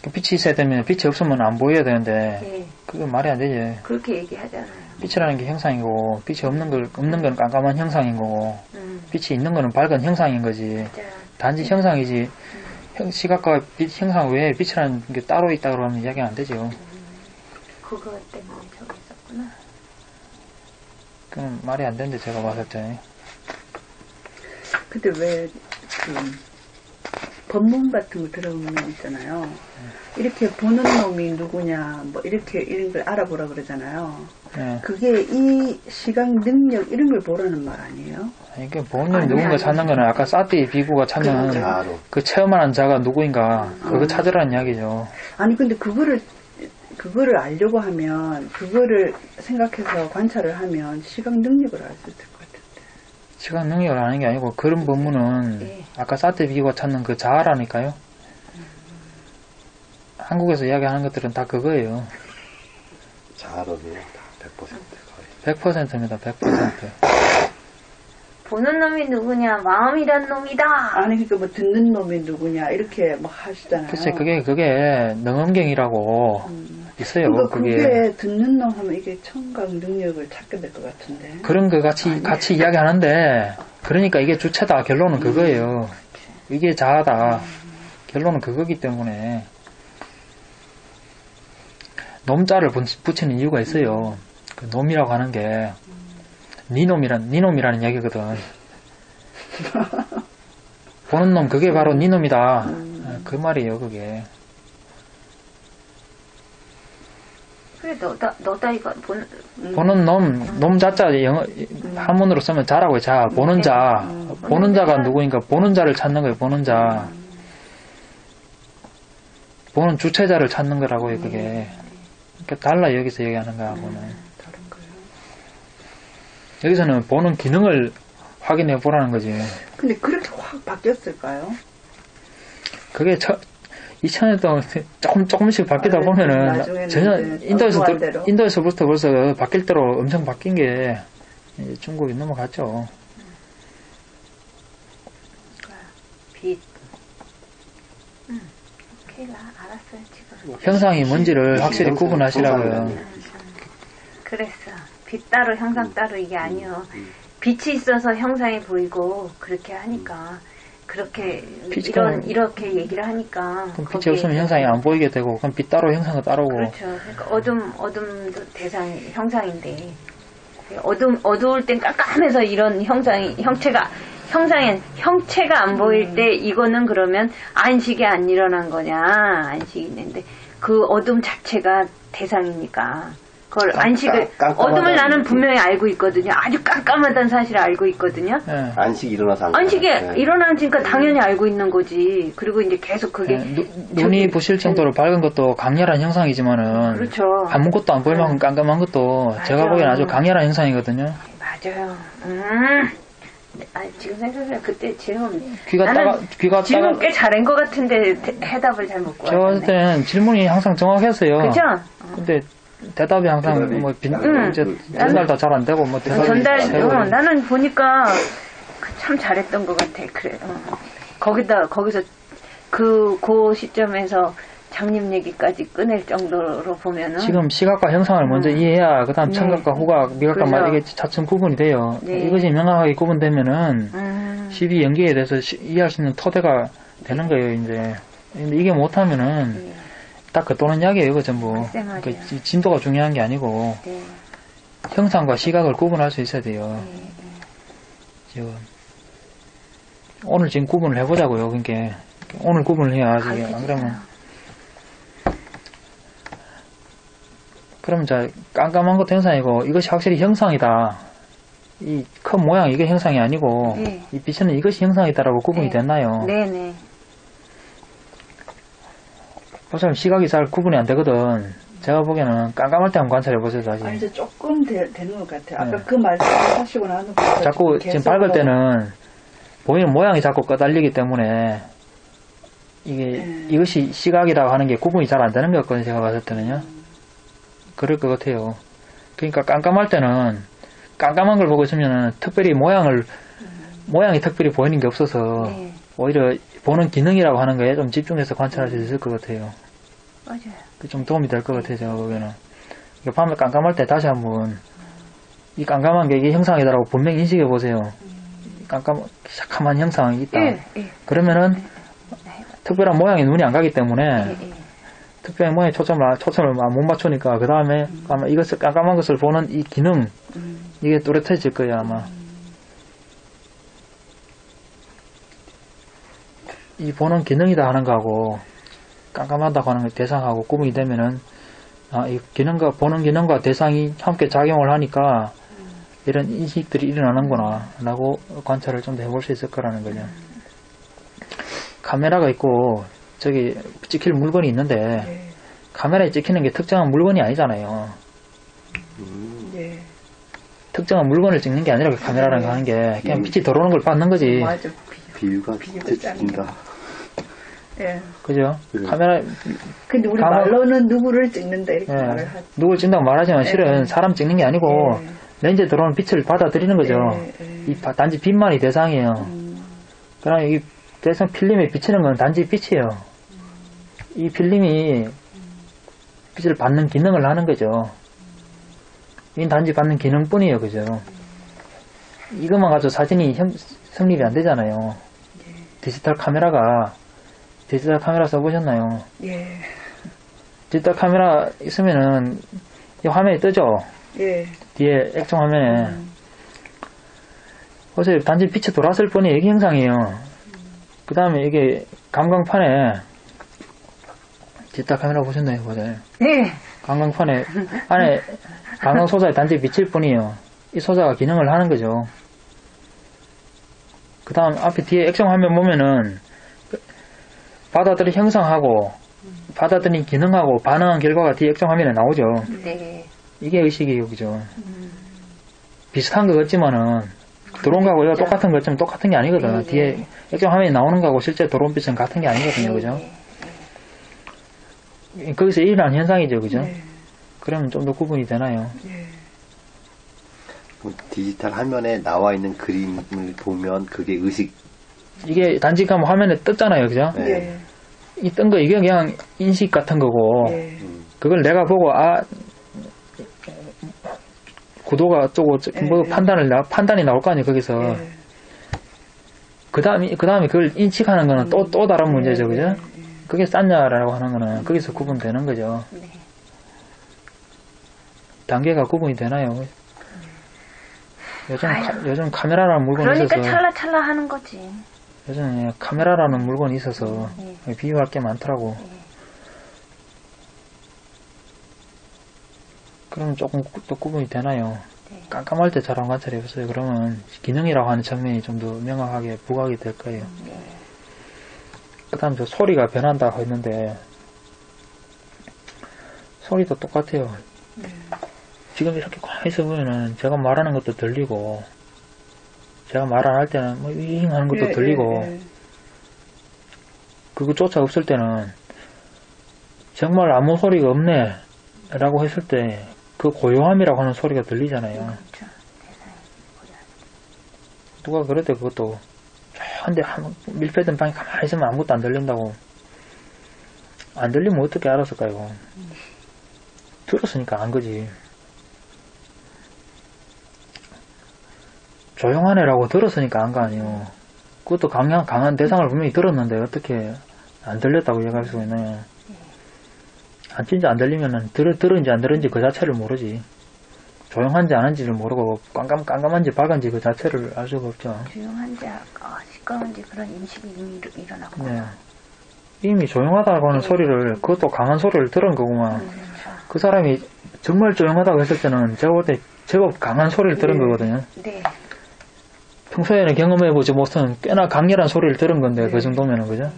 그 빛이 있어야 되면 빛이 없으면 안 보여야 되는데 예. 그건 말이 안 되지. 그렇게 얘기하잖아요. 빛이라는 게 형상이고 빛이 없는 건 깜깜한 형상인 거고 빛이 있는 거는 밝은 형상인 거지. 맞아요. 단지 형상이지. 시각과 형상 외에 빛이라는 게 따로 있다 그러면 이야기가 안 되죠. 그거 때문에 저기 있었구나. 그건 말이 안 되는데 제가 봤을 때. 근데 왜 법문 같은 거 들어보면 있잖아요. 이렇게 보는 놈이 누구냐, 뭐 이렇게 이런 걸 알아보라 그러잖아요. 네. 그게 이 시각 능력 이런 걸 보라는 말 아니에요? 아니, 그 본인 누군가 찾는 거는 아까 사띠 비구가 찾는 그 체험하는 자가 누구인가 그거 찾으라는 이야기죠. 아니 근데 그거를 알려고 하면 그거를 생각해서 관찰을 하면 시각 능력을 알 수 있을 것 같은데. 시각 능력을 아는 게 아니고 그런 법문은 아까 사띠 비구가 찾는 그 자아라니까요. 한국에서 이야기하는 것들은 다 그거예요. 자아론이 100% 거의. 100%입니다. 100%. 보는 놈이 누구냐, 마음이란 놈이다. 아니 그러니까 뭐 듣는 놈이 누구냐 이렇게 막 하시잖아요. 글쎄 그게 능엄경이라고 있어요. 그러니까 그게 듣는 놈 하면 이게 청각 능력을 찾게 될 것 같은데. 그런 거 같이 이야기하는데 그러니까 이게 주체다. 결론은 그거예요. 이게 자아다. 결론은 그거기 때문에 놈자를 붙이는 이유가 있어요. 그 놈이라고 하는 게 니놈이라는 얘기거든. 보는 놈 그게 바로 니놈이다. 그 말이에요 그게. 그래 너다 이거 보는 놈 자자 한문으로 쓰면 자라고요. 자 보는 자. 보는 자가 누구인가 보는 자를 찾는 거예요. 보는 자. 보는 주체자를 찾는 거라고요 그게. 그러니까 달라 여기서 얘기하는 거하고는. 다른 거예요. 여기서는 보는 기능을 확인해 보라는 거지. 근데 그렇게 확 바뀌었을까요? 그게 2000년 동안 조금씩 바뀌다 보면은 전혀 인도에서부터 벌써 바뀔 대로 엄청 바뀐 게 이제 중국이 넘어갔죠. 빛. 오케이, 알았어요 지금. 형상이 뭔지를 확실히 구분하시라고요. 그랬어. 빛 따로 형상 따로 이게 아니요. 빛이 있어서 형상이 보이고 그렇게 하니까 그렇게 이렇게 얘기를 하니까 그럼 빛이 없으면 형상이 안 보이게 되고 그럼 빛 따로 형상은 따로고. 그렇죠. 그러니까 어둠도 형상인데 어두울 땐 깜깜해서 이런 형체가 안 보일 때 이거는 그러면 안식이 안 일어난 거냐 안식이 있는데 그 어둠 자체가 대상이니까 그걸 안식을 어둠을 나는 분명히 알고 있거든요. 아주 깜깜하다는 사실을 알고 있거든요. 예. 안식이 일어나서 안 안식이 가요. 네. 일어나니까 당연히 알고 있는 거지. 그리고 이제 계속 그게 눈이 부실 정도로 밝은 것도 강렬한 현상이지만은 그렇죠. 아무것도 안 보일 만큼 깜깜한 것도 제가 보기엔 아주 강렬한 현상이거든요. 맞아요. 지금 생각해 그때 지금 귀가 지금 따가 꽤 잘한 것 같은데 해답을 잘 못 저 구하네. 때는 질문이 항상 정확했어요. 그죠? 근데 대답이 항상 뭐 이제 전달도 잘 안 되고 뭐 대답이 나는 보니까 참 잘했던 것 같아. 그래. 거기서 그 시점에서 장님 얘기까지 꺼낼 정도로 보면은 지금 시각과 형상을 먼저 이해해야 그다음 네. 청각과 후각, 미각과 그죠. 이게 차츰 구분이 돼요. 네. 이것이 명확하게 구분되면은 12 연기에 대해서 이해할 수 있는 토대가 되는 거예요, 이제. 근데 이게 못하면은 딱 겉도는 약이에요, 이거 전부. 맞아요. 그 진도가 중요한 게 아니고 네. 형상과 시각을 구분할 수 있어야 돼요. 지금 오늘 지금 구분을 해보자고요. 그러니까 오늘 구분을 해야지. 안 그러면 자 깜깜한 것도 형상이고 이것이 확실히 형상이다. 이 큰 모양 이게 형상이 아니고 네. 이 빛은 이것이 형상이다라고 구분이 됐나요? 네네. 보세요. 시각이 잘 구분이 안 되거든. 제가 보기에는 깜깜할 때 한번 관찰해 보세요. 다시. 이제 조금 되는 것 같아요. 아까 네. 그 말씀하시고 나서 자꾸 지금 밝을 때는 보이는 모양이 자꾸 꺼달리기 때문에 이것이 시각이라고 하는 게 구분이 잘 안 되는 것 같거든요. 제가 봤을 때는요. 그럴 것 같아요. 그러니까 깜깜할 때는 깜깜한 걸 보고 있으면 특별히 모양이 특별히 보이는 게 없어서 네. 오히려 보는 기능이라고 하는 거에 좀 집중해서 관찰할 수 있을 것 같아요. 맞아요. 좀 도움이 될 것 같아요. 제가 보기에는. 밤에 깜깜할 때 다시 한번 이 깜깜한 게 이게 형상이다라고 분명히 인식해 보세요. 새카만 형상이 있다. 그러면은 특별한 모양이 눈이 안 가기 때문에 특별한 모양에 초점을 못 맞추니까 그 다음에 아마 이것을 깜깜한 것을 보는 이 기능 이게 뚜렷해질 거예요 아마. 이 보는 기능이다 하는 거하고 깜깜하다고 하는 거 대상하고 구분이 되면은 이 기능과 보는 기능과 대상이 함께 작용을 하니까 이런 인식들이 일어나는구나 라고 관찰을 좀 더 해볼 수 있을 거라는 거죠. 카메라가 있고 저기 찍힐 물건이 있는데 카메라에 찍히는 게 특정한 물건이 아니잖아요. 특정한 물건을 찍는 게 아니라 그 카메라라는 거 하는 게 그냥 빛이 들어오는 걸 받는 거지. 맞아. 비유가 진짜 죽인다. 예. 그죠? 카메라 근데 우리 말로는 누구를 찍는다 이렇게 말을 하지. 누굴 찍는다고 말하지만 실은 사람 찍는 게 아니고 렌즈에 들어오는 빛을 받아들이는 거죠. 이 단지 빛만이 대상이에요. 그럼 이 대상 필름에 비치는 건 단지 빛이에요. 이 필름이 빛을 받는 기능을 하는 거죠. 이 단지 받는 기능뿐이에요. 그죠? 이것만 가지고 사진이 성립이 안 되잖아요. 디지털 카메라 써보셨나요? 예. 디지털 카메라 있으면은 이 화면이 뜨죠? 예. 뒤에 액정 화면에. 어제 단지 빛이 돌았을 뿐이 이게 형상이에요. 그 다음에 이게 감광판에 디지털 카메라 보셨나요? 보세요. 네. 감광판에 안에 감광 소자에 단지 비칠 뿐이에요. 이 소자가 기능을 하는 거죠. 그 다음 앞에 뒤에 액정 화면 보면은 받아들인 형상하고 받아들인 기능하고 반응한 결과가 뒤에 액정 화면에 나오죠. 네. 이게 의식이에요. 그죠? 비슷한 것 같지만은 들어온 거하고 이거 똑같은 것 같지만 똑같은 게 아니거든. 뒤에 액정 화면에 나오는 거하고 실제 들어온 빛은 같은 게 아니거든요. 그죠? 거기서 일어난 현상이죠. 그죠? 그러면 좀 더 구분이 되나요? 디지털 화면에 나와 있는 그림을 보면 그게 의식. 이게 단지 가면 화면에 떴잖아요. 그죠? 네. 이 뜬 거 이게 그냥 인식 같은 거고 그걸 내가 보고 구도가 어쩌고 뭐 판단이 나올 거 아니에요. 거기서 그 다음에 그걸 인식하는 거는 또 다른 문제죠. 그죠? 그게 쌌냐라고 하는 거는 거기서 구분되는 거죠. 단계가 구분이 되나요? 요즘 카메라라는 물건이 그러니까 있어서 찰나찰나 하는 거지. 요즘 카메라라는 물건이 있어서 비유할 게 많더라고. 그러면 조금 또 구분이 되나요? 네. 깜깜할 때 자랑 관찰이 없어요. 그러면 기능이라고 하는 측면이 좀 더 명확하게 부각이 될 거예요. 네. 그 다음 저 소리가 변한다고 했는데, 소리도 똑같아요. 지금 이렇게 가만히 있어 보면은 제가 말하는 것도 들리고, 제가 말 안 할 때는 뭐 윙 하는 것도 들리고, 그거조차 없을 때는 정말 아무 소리가 없네 라고 했을 때 그 고요함이라고 하는 소리가 들리잖아요. 그렇죠. 누가 그럴 때 그것도 한데 밀폐된 방에 가만히 있으면 아무것도 안 들린다고. 안 들리면 어떻게 알았을까요? 들었으니까 안 거지. 조용하네라고 들었으니까 안 거 아니에요. 그것도 강한 대상을 분명히 들었는데 어떻게 안 들렸다고 얘기할 수가 있나요? 진짜 안 들리면은 들은지 안 들은지 그 자체를 모르지. 조용한지 안 한지를 모르고 깜깜한지 밝은지 그 자체를 알 수가 없죠. 조용한지 시끄러운지 그런 인식이 이미 일어나고. 네. 이미 조용하다고 하는 네. 소리를, 그것도 강한 소리를 들은 거구만. 그렇죠. 그 사람이 정말 조용하다고 했을 때는 제가 볼 때 제법 강한 소리를 들은 거거든요. 네. 평소에는 경험해보지 못한 꽤나 강렬한 소리를 들은 건데, 그 정도면은, 그죠?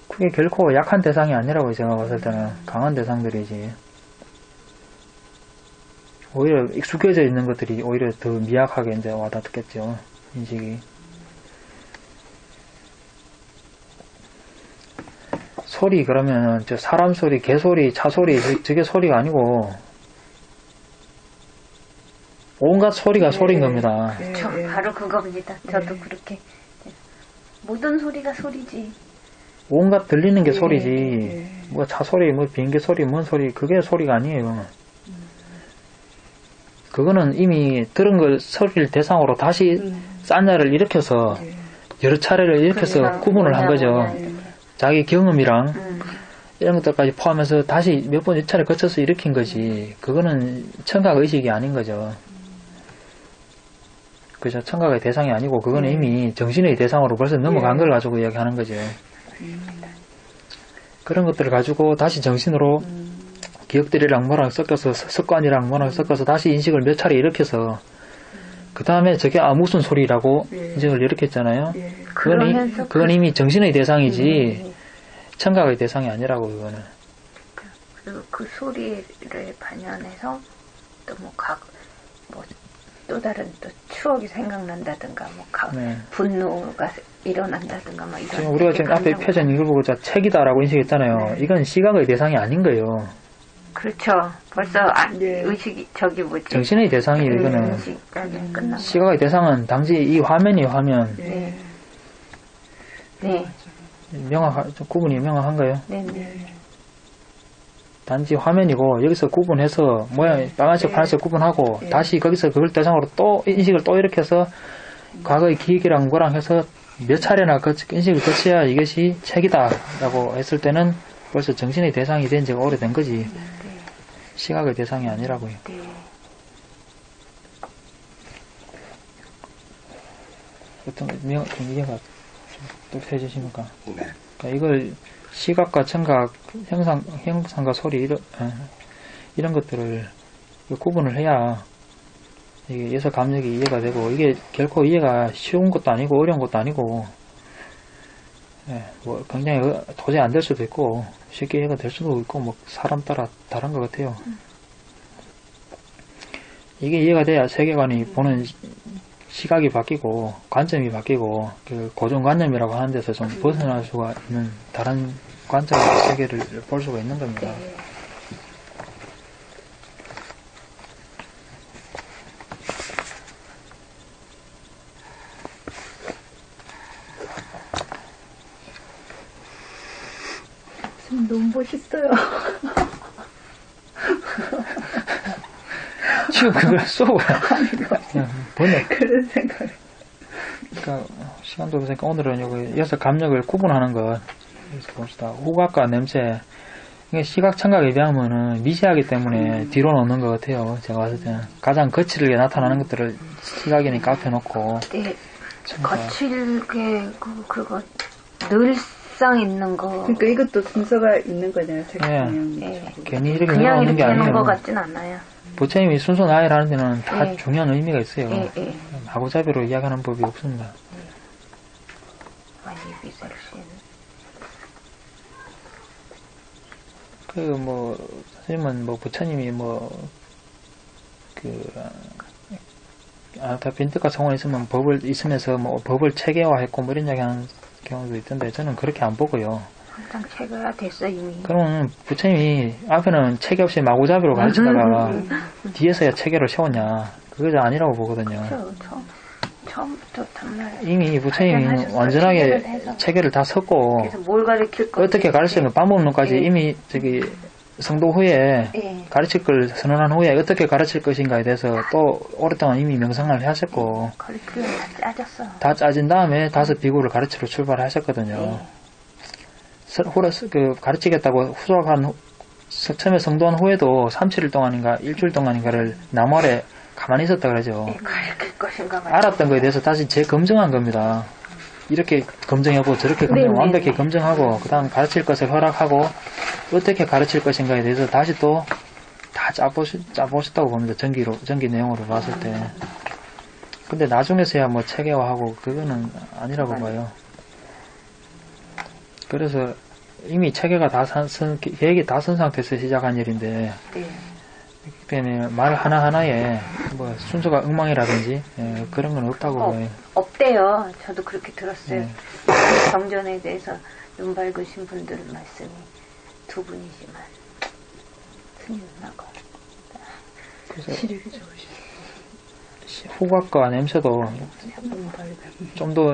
그게 결코 약한 대상이 아니라고 제가 봤을 때는 강한 대상들이지. 오히려 익숙해져 있는 것들이 오히려 더 미약하게 이제 와닿겠죠, 인식이. 소리, 그러면, 저 사람 소리, 개 소리, 차 소리, 저게 소리가 아니고, 온갖 소리가 소리인 겁니다. 그렇죠. 바로 그겁니다. 저도 그렇게. 모든 소리가 소리지. 온갖 들리는 게 소리지. 뭐 차 소리, 뭐 비행기 소리, 뭔 소리, 그게 소리가 아니에요. 그거는 이미 들은 걸 소리를 대상으로 다시 싼냐를 일으켜서 여러 차례를 일으켜서 구분을 한 거죠. 자기 경험이랑 이런 것들까지 포함해서 다시 몇 번 차례 거쳐서 일으킨 거지. 그거는 청각 의식이 아닌 거죠. 그죠? 청각의 대상이 아니고 그거는 이미 정신의 대상으로 벌써 넘어간 걸 가지고 이야기하는 거죠. 그런 것들을 가지고 다시 정신으로 기억들이랑 뭐랑 섞어서, 습관이랑 뭐랑 섞어서 다시 인식을 몇 차례 일으켜서 그 다음에 저게 무슨 소리라고 인식을 일으켰잖아요. 그건 이미 정신의 대상이지 청각의 대상이 아니라고. 그거는 그리고 그 소리를 반영해서 또 또 다른 또 추억이 생각난다든가 분노가 일어난다든가 막 이런. 지금 우리가 지금 앞에 표정 읽어보고 책이다라고 인식했잖아요. 이건 시각의 대상이 아닌 거예요. 그렇죠. 벌써 의식이 저기 뭐지? 정신의 대상이에요. 이거는 시각의 대상은 단지 이 화면이 화면. 네. 구분이 명확한 거예요. 네. 단지 화면이고 여기서 구분해서 모양 빨간색 파란색 구분하고 다시 거기서 그걸 대상으로 또 인식을 또 일으켜서 과거의 기억이랑 뭐랑 해서 몇 차례나 인식을 거쳐야 이것이 책이다 라고 했을 때는 벌써 정신의 대상이 된 지가 오래된 거지. 시각의 대상이 아니라고요. 어떤 좀 이해가 좀 해주십니까? 그러니까 이걸 시각과 청각, 형상과 소리 이런 것들을 구분을 해야 이게 예서 감정이 이해가 되고, 이게 결코 이해가 쉬운 것도 아니고 어려운 것도 아니고, 뭐 굉장히 도저히 안 될 수도 있고 쉽게 이해가 될 수도 있고 뭐 사람 따라 다른 것 같아요. 이게 이해가 돼야 세계관이 보는 시각이 바뀌고 관점이 바뀌고 그 고정관념이라고 하는 데서 좀 벗어날 수가 있는 다른 관점의 세계를 볼 수가 있는 겁니다. 너무 멋있어요. 지금 그걸 쏘고 번역. 그런 생각. 그러니까 시간도 없으니까 오늘은 여기 여섯 감력을 구분하는 것 여기서 봅시다. 후각과 냄새. 이게 시각, 청각에 비하면은 미세하기 때문에 뒤로 놓는 것 같아요. 제가 봤을 때는 가장 거칠게 나타나는 것들을 시각이니까 앞에 놓고. 네, 거칠게 그거 늘 색상 있는 거. 그러니까 이것도 순서가 있는 거잖아요. 색상. 예. 괜히 이렇게 그냥 내려오는 게 이렇게 하는 거 아니에요. 같진 않아요. 부처님이 순서 나열을 하는 데는 다 예. 중요한 의미가 있어요. 예, 예. 마구잡이로 이야기하는 법이 없습니다. 많이 비쌀신. 선생님은 부처님이 다 빈득과 성원 있으면 있으면서 법을 체계화했고 이런 이야기 하는 경우도 있던데 저는 그렇게 안 보고요. 항상 체계가 됐어, 이미. 그러면 부처님이 앞에는 체계 없이 마구잡이로 가르치다가 뒤에서야 체계를 세웠냐. 그거 아니라고 보거든요. 처음부터 정말. 이미 부처님이 발견하셨어요. 완전하게 체계를 해서. 체계를 다 섰고 그래서 뭘 가르칠 거 어떻게 가르치는 방법론까지 예. 이미 성도 후에 예. 가르칠 걸 선언한 후에 어떻게 가르칠 것인가에 대해서 또 오랫동안 이미 명상을 하셨고 커리큘럼 다 짜졌어. 다 짜진 다음에 5 비구를 가르치러 출발하셨거든요. 가르치겠다고 후속한 처음에 성도한 후에도 3-7일 동안인가 일주일 동안인가를 나무 아래 가만히 있었다 그러죠. 예, 가르칠 것인가 말이야. 알았던 거에 대해서 다시 재검증한 겁니다. 이렇게 검증하고 저렇게 검증, 네, 완벽히 네. 검증하고 그 다음 가르칠 것을 허락하고 어떻게 가르칠 것인가에 대해서 다시 또 다 짜보셨다고 봅니다. 전기 내용으로 봤을 때. 근데 나중에서야 체계화하고 그거는 아니라고 봐요. 그래서 이미 체계가 계획이 다 선 상태에서 시작한 일인데 네. 그렇기 때문에 말 하나하나에 순서가 엉망이라든지 그런 건 없다고 봐요. 없대요. 저도 그렇게 들었어요. 네. 경전에 대해서 눈 밝으신 분들 말씀이 두 분이지만 스님하고 그래서 시력이 좋으시죠. 후각과 냄새도 좀 더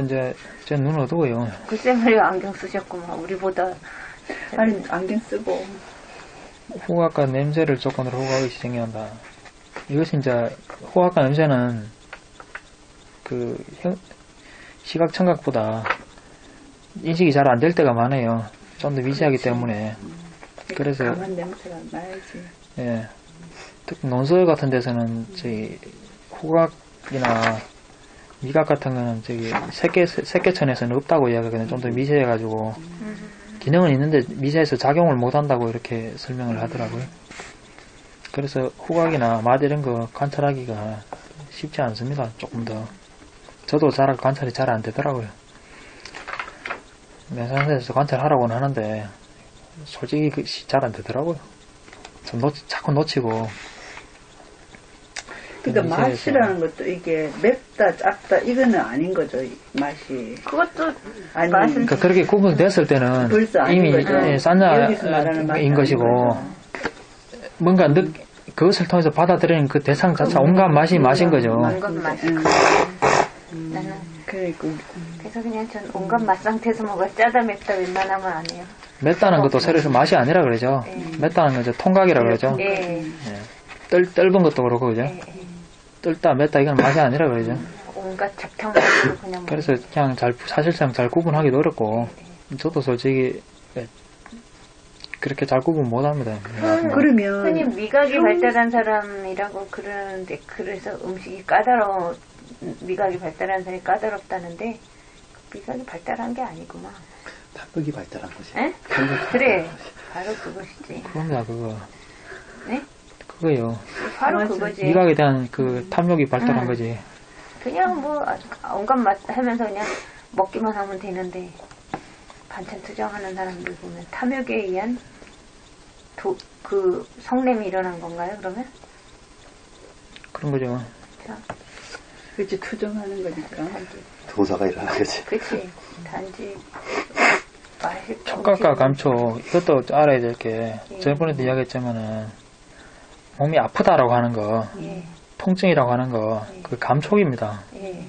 제 눈 어두워요. 글쎄 말이야 안경 쓰셨구만. 우리보다 아니 안경 쓰고 후각과 냄새를 조건으로 후각이 생겨난다. 이것이 후각과 냄새는 시각 청각보다 인식이 잘 안 될 때가 많아요. 좀 더 미세하기 때문에. 그래서 강한 냄새가 나야지. 예. 특히 논술 같은 데서는 후각이나 미각 같은 거는 색계천에서는 없다고 이야기하거든요. 좀 더 미세해가지고 기능은 있는데 미세해서 작용을 못한다고 이렇게 설명을 하더라고요. 그래서 후각이나 맛 이런 거 관찰하기가 쉽지 않습니다. 조금 더. 저도 관찰이 잘 안 되더라고요. 명상에서 관찰하라고는 하는데 솔직히 잘 안 되더라고요. 자꾸 놓치고. 그러니까 맛이라는 것도 이게 맵다 짭다 이거는 아닌 거죠. 맛이. 그것도 아니, 맛은 그렇게 구분됐을 때는 벌써 아닌 이미 거죠. 여기서 말하는 맛이 싼자인 것이고 아닌 거죠. 뭔가 그것을 통해서 받아들이는 그 대상 자체가 온갖 맛이 맛인 거죠. 온갖 맛이. 나는 그러니까 그래서 그냥 전 온갖 맛 상태에서 먹어야 짜다 맵다 웬만하면 안 해요. 맵다는 것도 새로서 맛이 아니라 그러죠. 맵다는 건 통각이라 그러죠. 예. 떫은 것도 그렇고 그죠. 예. 뜰다 맵다 이건 맛이 아니라 그러죠. 온갖 잡탕으로 그냥 그래서 그냥 사실상 잘 구분하기도 어렵고 저도 솔직히 그렇게 잘 구분 못합니다. 그러면 흔히 미각이 발달한 사람이라고 그러는데 그래서 음식이 미각이 발달한 사람이 까다롭다는데 미각이 발달한 게 아니구만. 탐욕이 발달한 거지. 에? 그래. 바로 그것이지. 그겁니다 그거. 네? 그거요. 바로 맞아. 그거지. 미각에 대한 탐욕이 발달한 거지. 그냥 온갖 맛 하면서 그냥 먹기만 하면 되는데 반찬 투정하는 사람들 보면 탐욕에 의한 성냄이 일어난 건가요 그러면? 그런 거죠. 그렇지 투정하는 거니까. 도사가 일어난 거지. 그치. 단지 촉각과 감촉 이것도 알아야 될 게 저번에도 이야기했지만은 몸이 아프다라고 하는 거 예. 통증이라고 하는 거 그 감촉입니다. 예.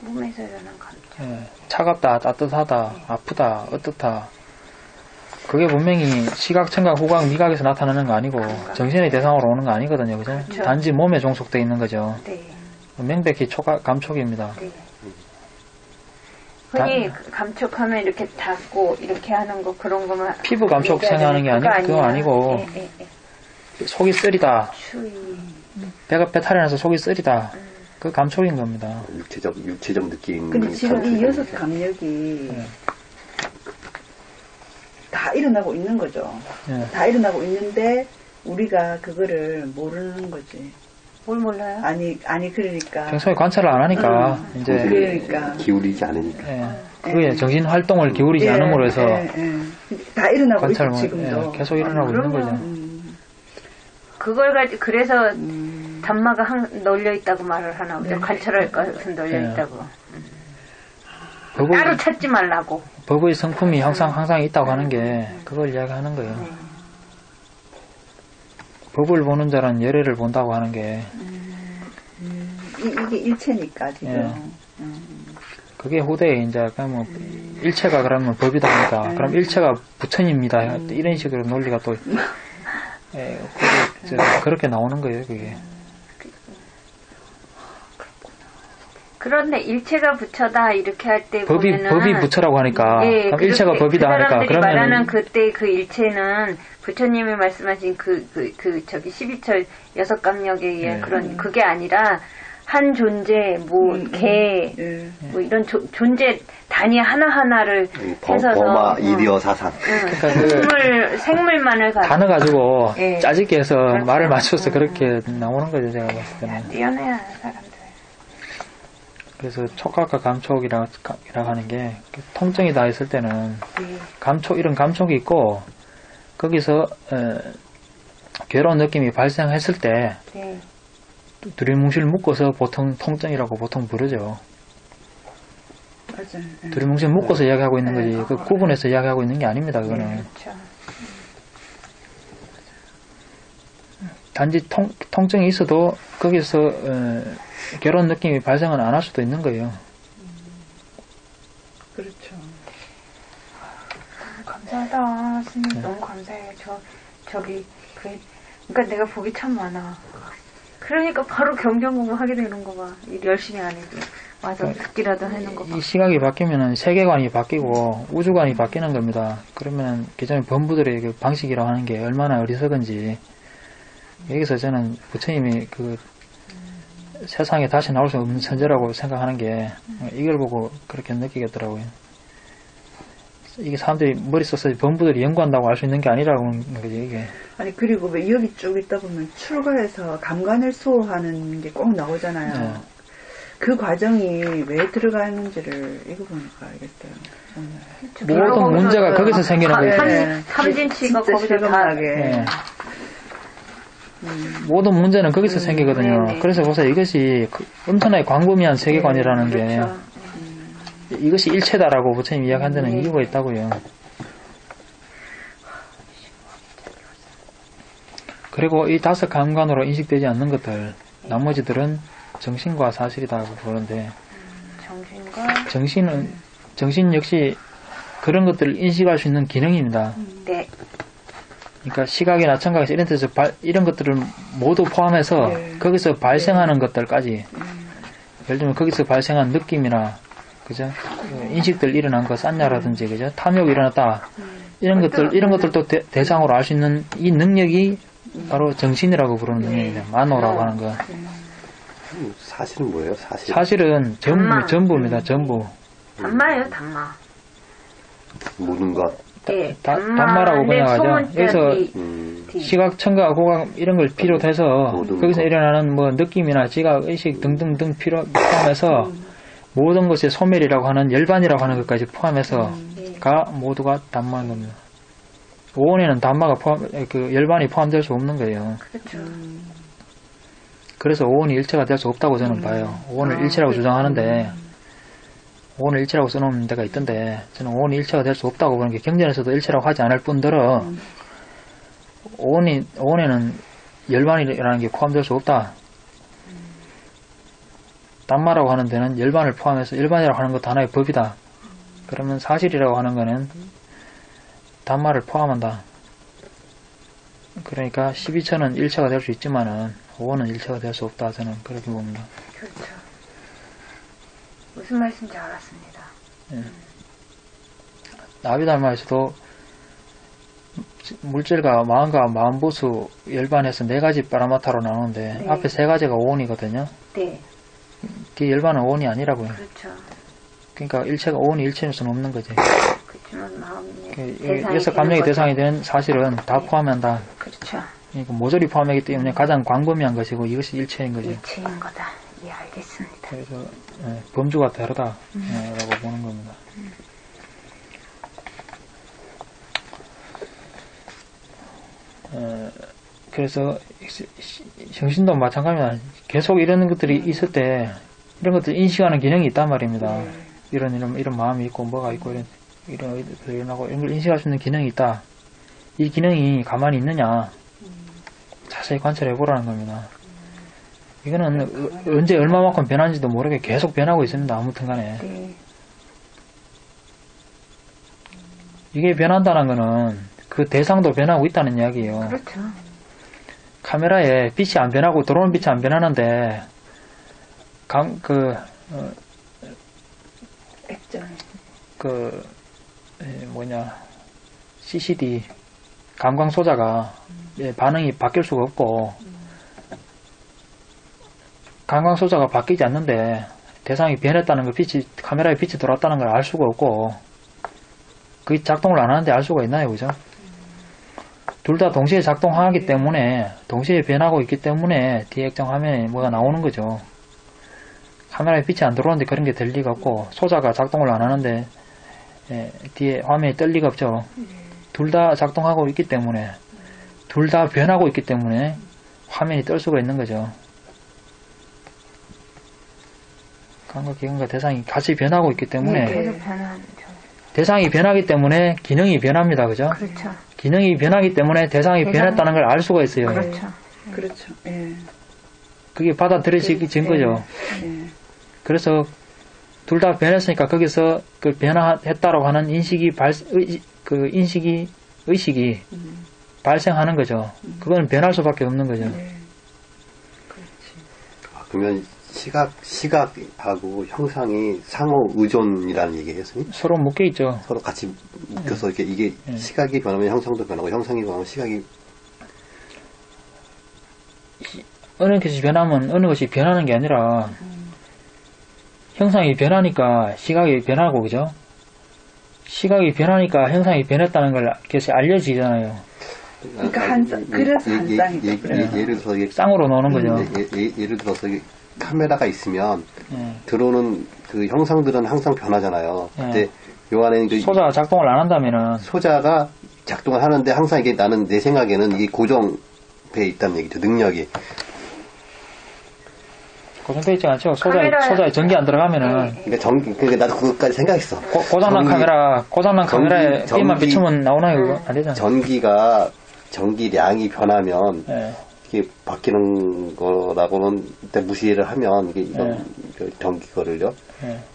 몸에서 일어난 감촉. 예, 차갑다, 따뜻하다, 아프다, 어떻다. 그게 분명히 시각, 청각, 후각, 미각에서 나타나는 거 아니고 정신의 대상으로 오는 거 아니거든요. 그죠? 그렇죠. 단지 몸에 종속되어 있는 거죠. 네. 명백히 감촉입니다. 네. 흔히 감촉하면 이렇게 닫고 이렇게 하는 거 그런 거만 피부 감촉 생각하는 게 그거 아니고 속이 쓰리다. 추위. 배탈이 나서 속이 쓰리다. 그 감촉인 겁니다. 육체적 느낌. 근데 지금 이 6 감력이 다 일어나고 있는 거죠. 예. 다 일어나고 있는데 우리가 그거를 모르는 거지. 뭘 몰라요? 아니 그러니까. 평소에 관찰을 안 하니까 이제 그러니까. 기울이지 않으니까. 그게 정신 활동을 기울이지 예, 않음으로 해서 다 일어나고 관찰 있어 지금도. 계속 일어나고 있는 거죠. 그걸 가지고 그래서 단마가 널려 있다고 말을 하나 보죠. 관찰할 것은 널려 네. 있다고. 법의, 따로 찾지 말라고. 법의 성품이 항상 있다고 하는 게 그걸 이야기하는 거예요. 법을 보는 자는 열애를 본다고 하는 게 이게 일체니까 지금. 예. 그게 후대에 이제 뭐 일체가 그러면 법이다 하니까 그럼 일체가 부처입니다. 이런 식으로 논리가 또 그렇게 나오는 거예요. 그게. 그런데 일체가 부처다 이렇게 할 때 보면은 법이 부처라고 하니까 예, 그럼 일체가 그렇게 법이다 그 하니까 사람들이 그러면 말하는 그때 그 일체는 부처님이 말씀하신 저기 12철 여섯 강력에 의한 그런 그게 아니라 한 존재 개 뭐 이런 존재 단위 하나하나를 해서서 범아 이리어 사상. 그러니까 생물만을 가지고 단어 가지고 예. 짜집게 해서 그렇죠. 말을 맞춰서 그렇게 나오는 거죠. 제가 봤을 때는. 뛰어내야 사람들. 그래서 촉각과 감촉이라고 하는 게 통증이다 했을 때는 이런 감촉이 있고 거기서 괴로운 느낌이 발생했을 때 네. 두리뭉실 묶어서 보통 통증이라고 보통 부르죠. 맞아요. 두리뭉실 묶어서 이야기하고 있는 거지 그 구분해서 이야기하고 있는 게 아닙니다. 그거는 그렇죠. 단지 통증이 있어도 거기서 괴로운 느낌이 발생은 안 할 수도 있는 거예요. 그렇죠. 감사하다. 스님 너무 감사해요. 그러니까 내가 복이 참 많아. 그러니까 바로 경전공부 하게 되는 거 봐. 열심히 안 해도. 와서 듣기라도 하는 거 봐. 이 시각이 바뀌면은 세계관이 바뀌고 우주관이 바뀌는 겁니다. 그러면 기존의 범부들의 그 방식이라고 하는 게 얼마나 어리석은지 여기서 저는 부처님이 그 세상에 다시 나올 수 없는 천재라고 생각하는 게 이걸 보고 그렇게 느끼겠더라고요. 이게 사람들이 머릿속에 범부들이 연구한다고 알 수 있는 게 아니라고 하는 거지 이게. 아니 그리고 왜 여기 쭉 있다 보면 출가해서 감관을 수호하는 게 꼭 나오잖아요. 네. 그 과정이 왜 들어가는지를 이거 보니까 알겠어요. 모든 문제가 거기서 생기는 거예요. 네. 삼진치가 진짜 거기서 다 실감나게. 네. 모든 문제는 거기서 생기거든요. 네네. 그래서 보세요. 이것이 엄청나게 광범위한 세계관이라는 게 그렇죠. 이것이 일체다라고 부처님이 이야기한 데는 이유가 있다고요. 그리고 이 다섯 감관으로 인식되지 않는 것들 나머지들은 정신과 사실이라고 보는데 정신과 정신 역시 그런 것들을 인식할 수 있는 기능입니다. 네. 그러니까 시각이나 청각에서 이런 데서 이런 것들을 모두 포함해서 거기서 발생하는 것들까지 예를 들면 거기서 발생한 느낌이나 그죠? 인식들 일어난 거 싼냐라든지 그죠? 탐욕이 일어났다. 이런 것들도 대상으로 알 수 있는 이 능력이 바로 정신이라고 부르는 능력입니다. 만호라고 하는 거. 사실은 뭐예요? 사실은 전부입니다. 전부. 단마예요, 단마. 모든 것. 네, 단마라고 그냥 하죠. 그래서 시각, 청각, 고각 이런 걸 비롯해서 거기서 일어나는 뭐 느낌이나 지각, 의식 등등등 포함해서 모든 것의 소멸이라고 하는 열반이라고 하는 것까지 포함해서가 모두가 단마인 겁니다. 오온에는 단마가 열반이 포함될 수 없는 거예요. 그렇죠. 그래서 오온이 일체가 될 수 없다고 저는 봐요. 오온을 일체라고 주장하는데 오온을 일체라고 써놓은 데가 있던데 저는 오온이 일체가 될 수 없다고 보는 게 경전에서도 일체라고 하지 않을 뿐더러 오온에는 열반이라는 게 포함될 수 없다. 단마라고 하는 데는 열반을 포함해서 열반이라고 하는 것도 하나의 법이다. 그러면 사실이라고 하는 거는 단마를 포함한다. 그러니까 12처는 일체가 될 수 있지만은 5원은 일체가 될 수 없다. 저는 그렇게 봅니다. 그렇죠. 무슨 말씀인지 알았습니다. 예. 나비달마에서도 물질과 마음과 마음보수 열반해서 4가지 파라마타로 나오는데 네. 앞에 3가지가 5원이거든요. 네. 뒤에 열반은 5원이 아니라고요. 그렇죠. 그러니까 일체가 5원이 일체일 수는 없는 거지. 그렇지만 마음이 여기서 감정의 대상이 된 사실은 다 포함한다. 그렇죠. 그러니까 모조리 포함하기 때문에 가장 광범위한 것이고 이것이 일체인 거죠. 일체인 거다. 예, 알겠습니다. 그래서 범주가 다르다 라고 보는 겁니다. 그래서 정신도 마찬가지입니다. 계속 이런 것들이 있을 때 이런 것들 인식하는 기능이 있단 말입니다. 이런 마음이 있고 뭐가 있고 이런 의도가 일어나고 이런 걸 인식할 수 있는 기능이 있다. 이 기능이 가만히 있느냐 자세히 관찰해 보라는 겁니다. 이거는 언제 얼마만큼 변하는지도 모르게 계속 변하고 있습니다. 아무튼 간에. 네. 이게 변한다는 거는 그 대상도 변하고 있다는 이야기예요. 그렇죠. 카메라에 빛이 안 변하고 들어오는 빛이 안 변하는데 액정. CCD 감광 소자가 반응이 바뀔 수가 없고 감광 소자가 바뀌지 않는데 대상이 변했다는 걸 카메라에 빛이 들어왔다는 걸 알 수가 없고 그게 작동을 안 하는데 알 수가 있나요, 그죠? 둘 다 동시에 작동하기 때문에 동시에 변하고 있기 때문에 뒤에 액정 화면에 뭐가 나오는 거죠. 카메라에 빛이 안 들어오는데 그런 게 될 리가 없고 소자가 작동을 안 하는데 뒤에 화면이 뜰 리가 없죠. 둘 다 작동하고 있기 때문에 둘 다 변하고 있기 때문에 화면이 뜰 수가 있는 거죠. 감각, 기관과 대상이 같이 변하고 있기 때문에 계속 변하죠. 대상이 변하기 때문에 기능이 변합니다. 그죠? 그렇죠. 기능이 변하기 때문에 대상이 변했다는 걸 알 수가 있어요. 그렇죠. 그렇죠. 예. 그게 받아들여진 거죠. 예. 그래서 둘 다 변했으니까 거기서 그 변화했다라고 하는 의식이 발생하는 거죠. 그건 변할 수밖에 없는 거죠. 네. 그러면 시각하고 형상이 상호 의존이라는 얘기예요, 선생님? 서로 묶여 있죠. 서로 같이 묶여서 이게 시각이 변하면 형상도 변하고 형상이 변하면 시각이 어느 것이 변하면 어느 것이 변하는 게 아니라 형상이 변하니까 시각이 변하고 그죠? 시각이 변하니까 형상이 변했다는 걸 그것이 알려지잖아요. 그러니까 그래서 한 쌍이 예를 들어서 이게 쌍으로 노는 거죠. 예를 들어서 카메라가 있으면 들어오는 그 형상들은 항상 변하잖아요. 근데 요 안에는 소자가 작동을 안 한다면은 소자가 작동을 하는데 항상 이게 나는 내 생각에는 이게 고정돼 있다는 얘기죠. 능력이 고정돼 있지 않죠. 소자에 전기 안 들어가면은 그러니까 나도 그것까지 생각했어. 고장난 카메라에 빛만 비추면 나오나요? 그거 안 되잖아요. 전기량이 변하면 이게 바뀌는 거라고는 일단 무시를 하면 이게 이런 전기 거를요.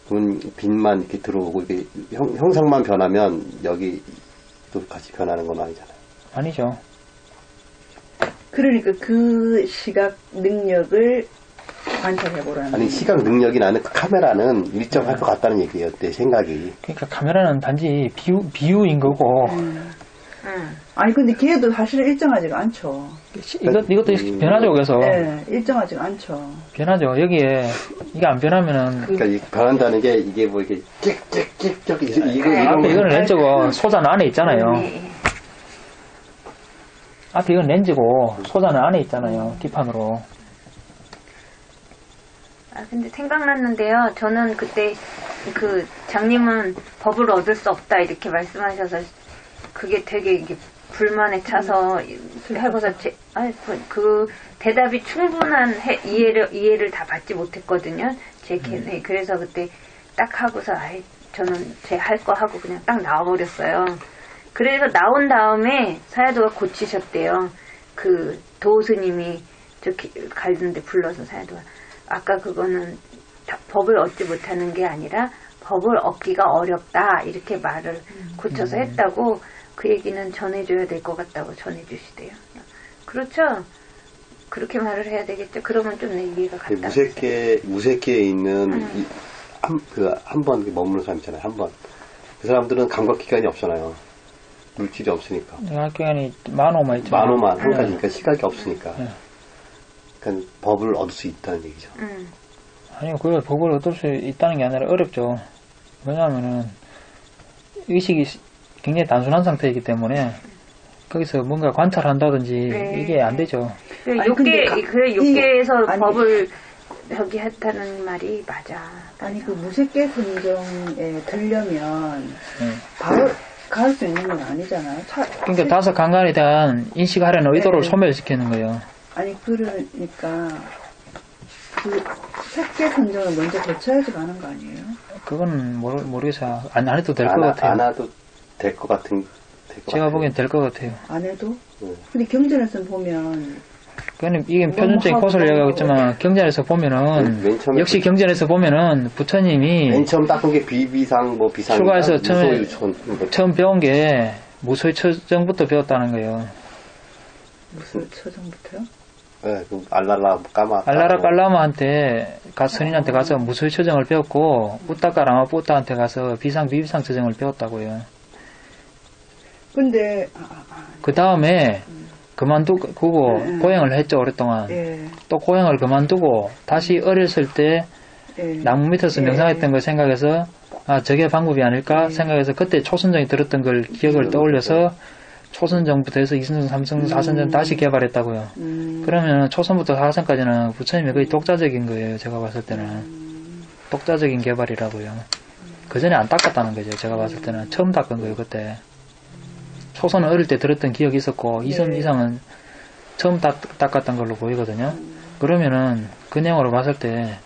그러면 빛만 이렇게 들어오고 이게 형상만 변하면 여기도 같이 변하는 건 아니잖아요. 아니죠. 그러니까 그 시각 능력을 관찰해보라는. 아니 시각 능력이 나는 그 카메라는 일정할 것 같다는 얘기예요. 내 생각이. 그러니까 카메라는 단지 비유인 거고. 아니 근데 걔도 사실은 일정하지가 않죠. 이것도 변하죠. 그래서 네, 일정하지가 않죠. 변하죠. 여기에 이게 안 변하면은 그러니까 이 변한다는 게 이게 뭐 이게 찍찍찍 이거는 렌즈고 소자는 안에 있잖아요. 앞에 이건 렌즈고 소자는 안에 있잖아요. 뒷판으로. 근데 생각났는데요. 저는 그때 그 장님은 법을 얻을 수 없다 이렇게 말씀하셔서 그게 되게 이게 불만에 차서 하고서 그 대답이 충분한 이해를 다 받지 못했거든요. 제 걔네. 그래서 그때 딱 하고서 저는 제 할 거 하고 그냥 딱 나와버렸어요. 그래서 나온 다음에 사야도가 고치셨대요. 그 도스님이 저 갈던데 불러서 사야도가 아까 그거는 법을 얻지 못하는 게 아니라 법을 얻기가 어렵다 이렇게 말을 고쳐서 했다고 그 얘기는 전해줘야 될 것 같다고 전해주시대요. 그렇죠? 그렇게 말을 해야 되겠죠? 그러면 좀 내 이해가 갔다. 무색계에 있는 한 번 머무는 사람 있잖아요. 한 번. 그 사람들은 감각 기관이 없잖아요. 물질이 없으니까. 감각 기관이 만호만 있죠. 만호만 한 가지니까 시각이 없으니까. 그러니까 법을 얻을 수 있다는 얘기죠. 아니요, 그걸 법을 얻을 수 있다는 게 아니라 어렵죠. 왜냐하면은 의식이 굉장히 단순한 상태이기 때문에 거기서 뭔가 관찰한다든지 네. 이게 안 되죠. 육계에서 아니, 법을 저기 했다는 말이 맞아. 아니 그 무색계 선정에 들려면 네. 바로 갈 수 있는 건 아니잖아요. 그러니까 다섯 강간에 대한 인식하려는 의도를 네. 소멸시키는 거예요. 아니 그러니까 그 색계 선정을 먼저 거쳐야지 가는 거 아니에요? 그건 모르겠어요. 안 해도 될 것 안 같아요. 와도 될 것 같은. 제가 보기엔 될 것 같아요. 안 해도? 네. 근데 경전에서 보면 그건 이게 표준적인 코스를 얘기하고 있지만 경전에서 보면은 맨 처음에 역시 경전에서 보면은 부처님이 맨 처음 닦은 게 비비상 뭐 비상 출가해서 처음에 무소유천 처음 배운 게 무소유 처정부터 배웠다는 거예요. 무슨 처정부터요? 네, 그 알랄라 까마 알라라 깔라마한테 스님한테 가서 무소유 처정을 배웠고 우따까 라마뿌따한테 가서 비비상 처정을 배웠다고요. 근데 그 다음에 그만두고 네. 고행을 했죠 오랫동안. 예, 또 고행을 그만두고 다시 어렸을 때 예. 나무 밑에서 예. 명상했던 걸 생각해서 아 저게 방법이 아닐까 생각해서 그때 초선정이 들었던 걸 기억을 떠올려서 초선정부터 해서 2선정, 3선정, 4선정 다시 개발했다고요. 그러면 초선부터 4선까지는 부처님이 거의 독자적인 거예요. 제가 봤을 때는 독자적인 개발이라고요. 그 전에 안 닦았다는 거죠. 제가 봤을 때는 처음 닦은 거예요. 그때 초선은 어릴 때 들었던 기억이 있었고 2선 이상은 처음 닦았던 걸로 보이거든요. 그러면은 그 내용으로 봤을 때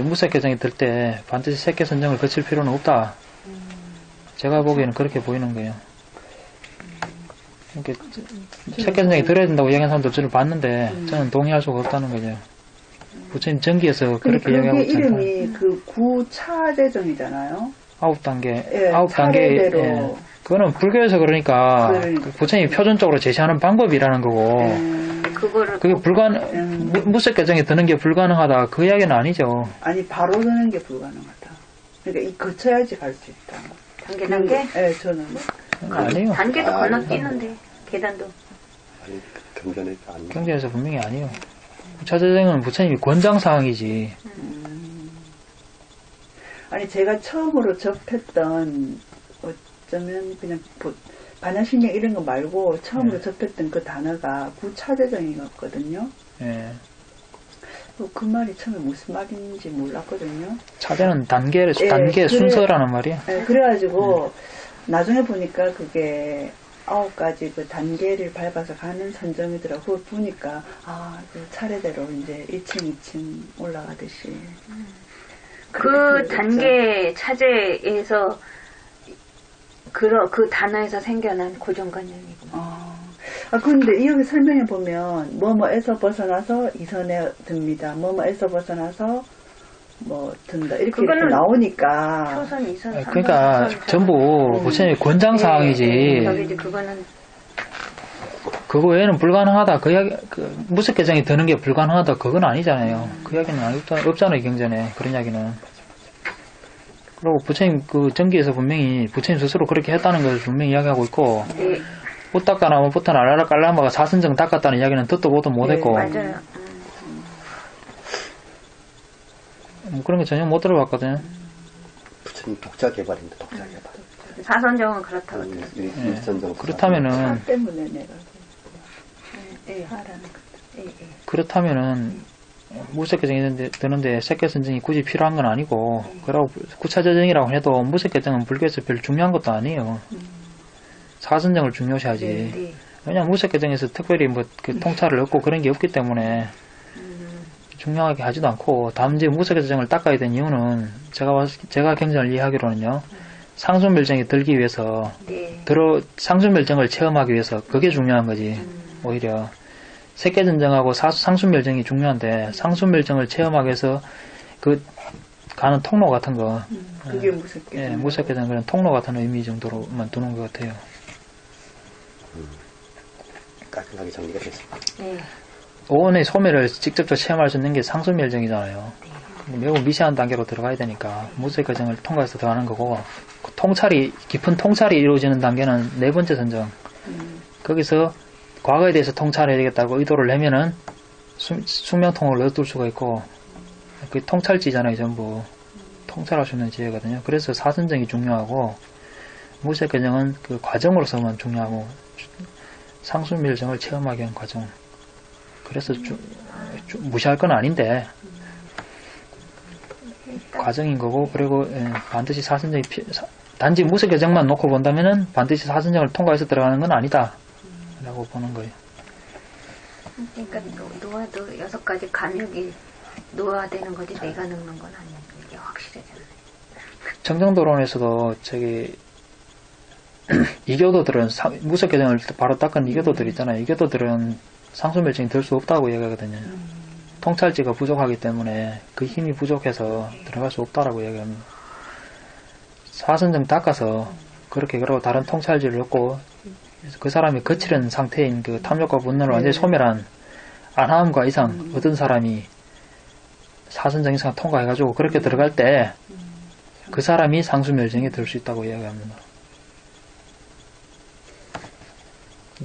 무색개정이 들 때 반드시 색개선정을 거칠 필요는 없다. 제가 보기에는 그렇게 보이는 거예요. 그러니까 색개선정이 들어야 된다고 이야기하는 사람도 저를 봤는데 저는 동의할 수가 없다는 거죠. 부처님 전기에서 그렇게 이야기하고 그게 있잖아요. 이름이 그 구차대정이잖아요. 9단계, 예, 9단계, 차례대로. 예. 그거는 불교에서 그러니까 그러니까. 부처님이 표준적으로 제시하는 방법이라는 거고 그거를 그게 무색 개정이 드는 게 불가능하다 그 이야기는 아니죠. 아니 바로 드는 게 불가능하다. 그러니까 이 거쳐야지 갈 수 있다. 단계? 예, 저는 아니에요. 단계도 건너뛰는데 계단도. 아니 경전에 안 경전에서 분명히 아니에요. 부차제정은 부처님이 권장사항이지. 아니 제가 처음으로 접했던 어쩌면 그냥 반야신경 이런 거 말고 처음으로 접했던 그 단어가 구차대정이었거든요. 예. 그 말이 처음에 무슨 말인지 몰랐거든요. 차제는 단계 그래. 순서라는 말이야. 네, 그래가지고 나중에 보니까 그게 9가지 그 단계를 밟아서 가는 선정이더라고. 그걸 보니까 그 차례대로 이제 1층, 2층 올라가듯이. 그 단계 차제에서 그 단어에서 생겨난 고정관념이고. 근데 여기 설명해 보면 뭐뭐에서 벗어나서 이선에 듭니다. 뭐뭐에서 벗어나서 뭐 든다. 이렇게 나오니까. 초선, 이선, 삼선, 그러니까 사선, 전부 부처님의 권장사항이지. 저기 이제 그거는 그거 외에는 불가능하다. 그 이야기, 무색 개정이 드는 게 불가능하다. 그건 아니잖아요. 그 이야기는 없잖아요. 경전에. 그런 이야기는. 그리고 부처님 그 전기에서 분명히 부처님 스스로 그렇게 했다는 것을 분명히 이야기하고 있고, 네. 뿌따까나면 뿌따나 알라라 깔라마가 사선정 닦았다는 이야기는 듣도 보도 못했고, 맞아요. 그런 거 전혀 못 들어봤거든요. 부처님 독자 개발인데 독자 개발. 사선정은 그렇다고 들었어요. 일선정 그렇다면은, 때문에 내가. 그렇다면은, 무색 개정이 드는데 색계 선정이 굳이 필요한 건 아니고, 그러고 구차제정이라고 해도 무색 개정은 불교에서 별로 중요한 것도 아니에요. 사선정을 중요시하지. 네. 왜냐면 무색 개정에서 특별히 그 통찰을 얻고 그런 게 없기 때문에 중요하게 하지도 않고, 다음제 무색 개정을 닦아야 된 이유는 제가 경전을 이해하기로는요, 상수멸정이 들기 위해서 네. 상수멸정을 체험하기 위해서 그게 중요한 거지. 오히려 색계전정하고 상수멸정이 중요한데 상수멸정을 체험하기 위해서 그 가는 통로 같은 거, 그게 무색계. 예, 무색계정 그런 통로 같은 의미 정도로만 두는 것 같아요. 깔끔하게 정리가 됐습니다. 네. 오온의 소멸을 직접적으로 체험할 수 있는 게 상수멸정이잖아요. 매우 미세한 단계로 들어가야 되니까 무색 과정을 통과해서 들어가는 거고, 그 깊은 통찰이 이루어지는 단계는 네 번째 선정. 거기서 과거에 대해서 통찰해야 되겠다고 의도를 내면은 숙명통을 얻을 수가 있고, 그게 통찰지잖아요, 전부. 통찰할 수 있는 지혜거든요. 그래서 사선정이 중요하고 무색개정은 그 과정으로서만 중요하고 상수밀정을 체험하게 한 과정. 그래서 무시할 건 아닌데 과정인 거고, 그리고 반드시 사선정이 단지 무색개정만 놓고 본다면은 반드시 사선정을 통과해서 들어가는 건 아니다 라고 보는 거예요. 그러니까 노화도 6가지 감육이 노화되는 거지 내가 늙는 건 아니야. 이게 확실하잖아요. 정정도론에서도 저기 이교도들은 무색개정을 바로 닦은 이교도들 있잖아요. 이교도들은 상수멸정이 될 수 없다고 얘기하거든요. 통찰지가 부족하기 때문에 그 힘이 부족해서 들어갈 수 없다라고 얘기합니다. 사선정 닦아서 그러고 다른 통찰지를 얻고 그 사람이 거칠은 상태인 그 탐욕과 분노를 완전히 소멸한 안함과 이상 얻은 사람이 사선정 이상 통과해가지고 그렇게 들어갈 때 그 사람이 상수멸정이 될 수 있다고 이야기합니다.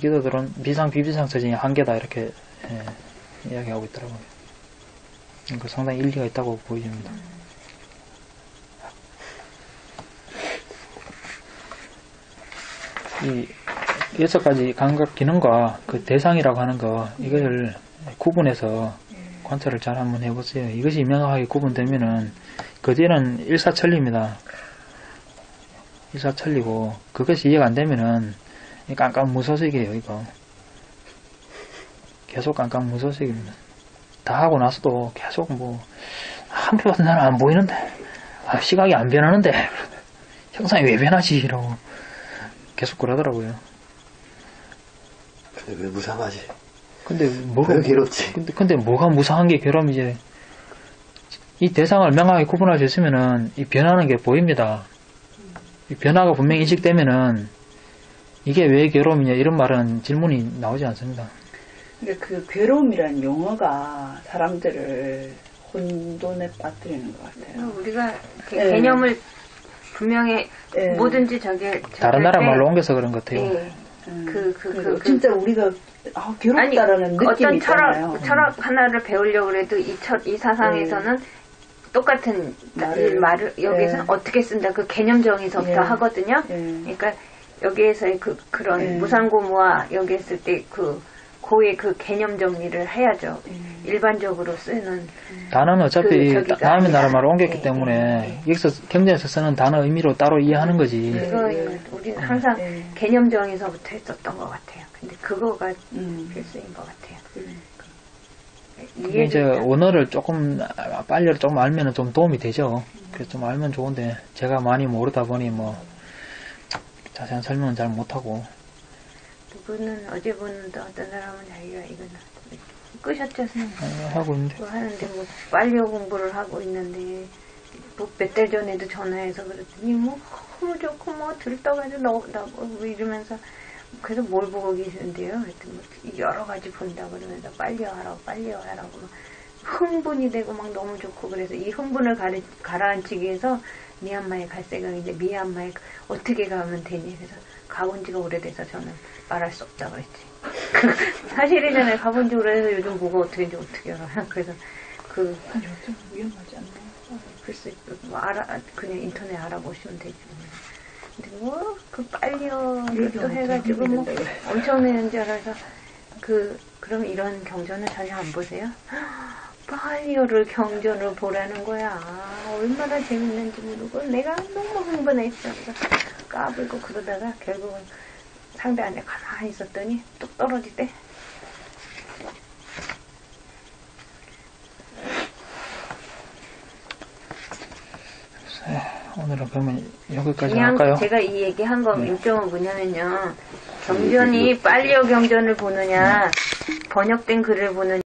기도들은 비상 비비상 처진이 한계다 이렇게 이야기하고 있더라고요. 그 상당히 일리가 있다고 보입니다. 이 6가지 감각 기능과 그 대상이라고 하는 거, 이걸 구분해서 관찰을 잘 한번 해보세요. 이것이 명확하게 구분되면은 그 뒤는 일사천리입니다. 일사천리고, 그것이 이해가 안 되면은 깜깜무소식이에요. 이거 계속 깜깜무소식입니다. 다 하고 나서도 계속 아무것도 나는 안 보이는데, 시각이 안 변하는데, 형상이 왜 변하지? 이러고 계속 그러더라고요. 근데 왜 무상하지? 근데 뭐가 왜 괴롭지? 근데 뭐가 무상한 게 괴로움이지? 이 대상을 명확히 구분할 수 있으면은 이 변하는 게 보입니다. 이 변화가 분명히 인식되면은 이게 왜 괴로움이냐 이런 말은 질문이 나오지 않습니다. 근데 그 괴로움이란 용어가 사람들을 혼돈에 빠뜨리는 것 같아요. 우리가 개념을 분명히 뭐든지 다른 나라 말로 옮겨서 그런 것 같아요. 진짜 우리가 괴롭다라는 느낌이 어떤 있잖아요. 철학 하나를 배우려고 해도 이 사상에서는 똑같은 말을 여기서는 어떻게 쓴다 그 개념 정의서부터 하거든요. 그러니까 여기에서의 그런 무상고무와 여기 했을 때 고의 그 개념 정리를 해야죠. 일반적으로 쓰는 단어는 어차피 다음에 나라 말로 옮겼기 때문에 여기서 경전에서 쓰는 단어 의미로 따로 이해하는 거지. 우리는 항상 개념 정의서부터 했었던 것 같아요. 근데 그거가 필수인 것 같아요. 이제 언어를 조금 빨리 좀 알면은 좀 도움이 되죠. 그래서 좀 알면 좋은데 제가 많이 모르다 보니 자세한 설명은 잘 못하고. 누구는 어제 보는데 어떤 사람은 자기가 이거는 끄셨죠, 선생님? 하고 있는데. 하는데 빨리어 공부를 하고 있는데 몇 달 전에도 전화해서 그랬더니 너무 좋고 들떠가지고 나 이러면서 그래서 뭘 보고 계시는데요? 그랬더니 여러 가지 본다고 그러면서 빨리어 하라고 흥분이 되고 너무 좋고 그래서 이 흥분을 가라앉히기 위해서 미얀마에 갈 생각인데 미얀마에 어떻게 가면 되니? 그래서 가본 지가 오래돼서 저는 말할 수 없다 그랬지. 사실이잖아요. 가본 지 오래돼서 요즘 뭐가 어떻게인지 어떻게 알아요. 그래서 좀 위험하지 않나요? 글쎄 그냥 인터넷 알아보시면 되지. 근데 빨리요 또 해가지고 엄청나는 줄 알아서 그럼 이런 경전을 전혀 안 보세요? 빨리요를 경전을 보라는 거야. 얼마나 재밌는지 모르고 내가 너무 흥분했어. 까불고 그러다가 결국은 상대 안에 가만히 있었더니 뚝 떨어지대. 오늘은 그러면 여기까지 할까요? 제가 이 얘기한 거 임종은 뭐냐면요. 경전이 빨리요 경전을 보느냐 번역된 글을 보느냐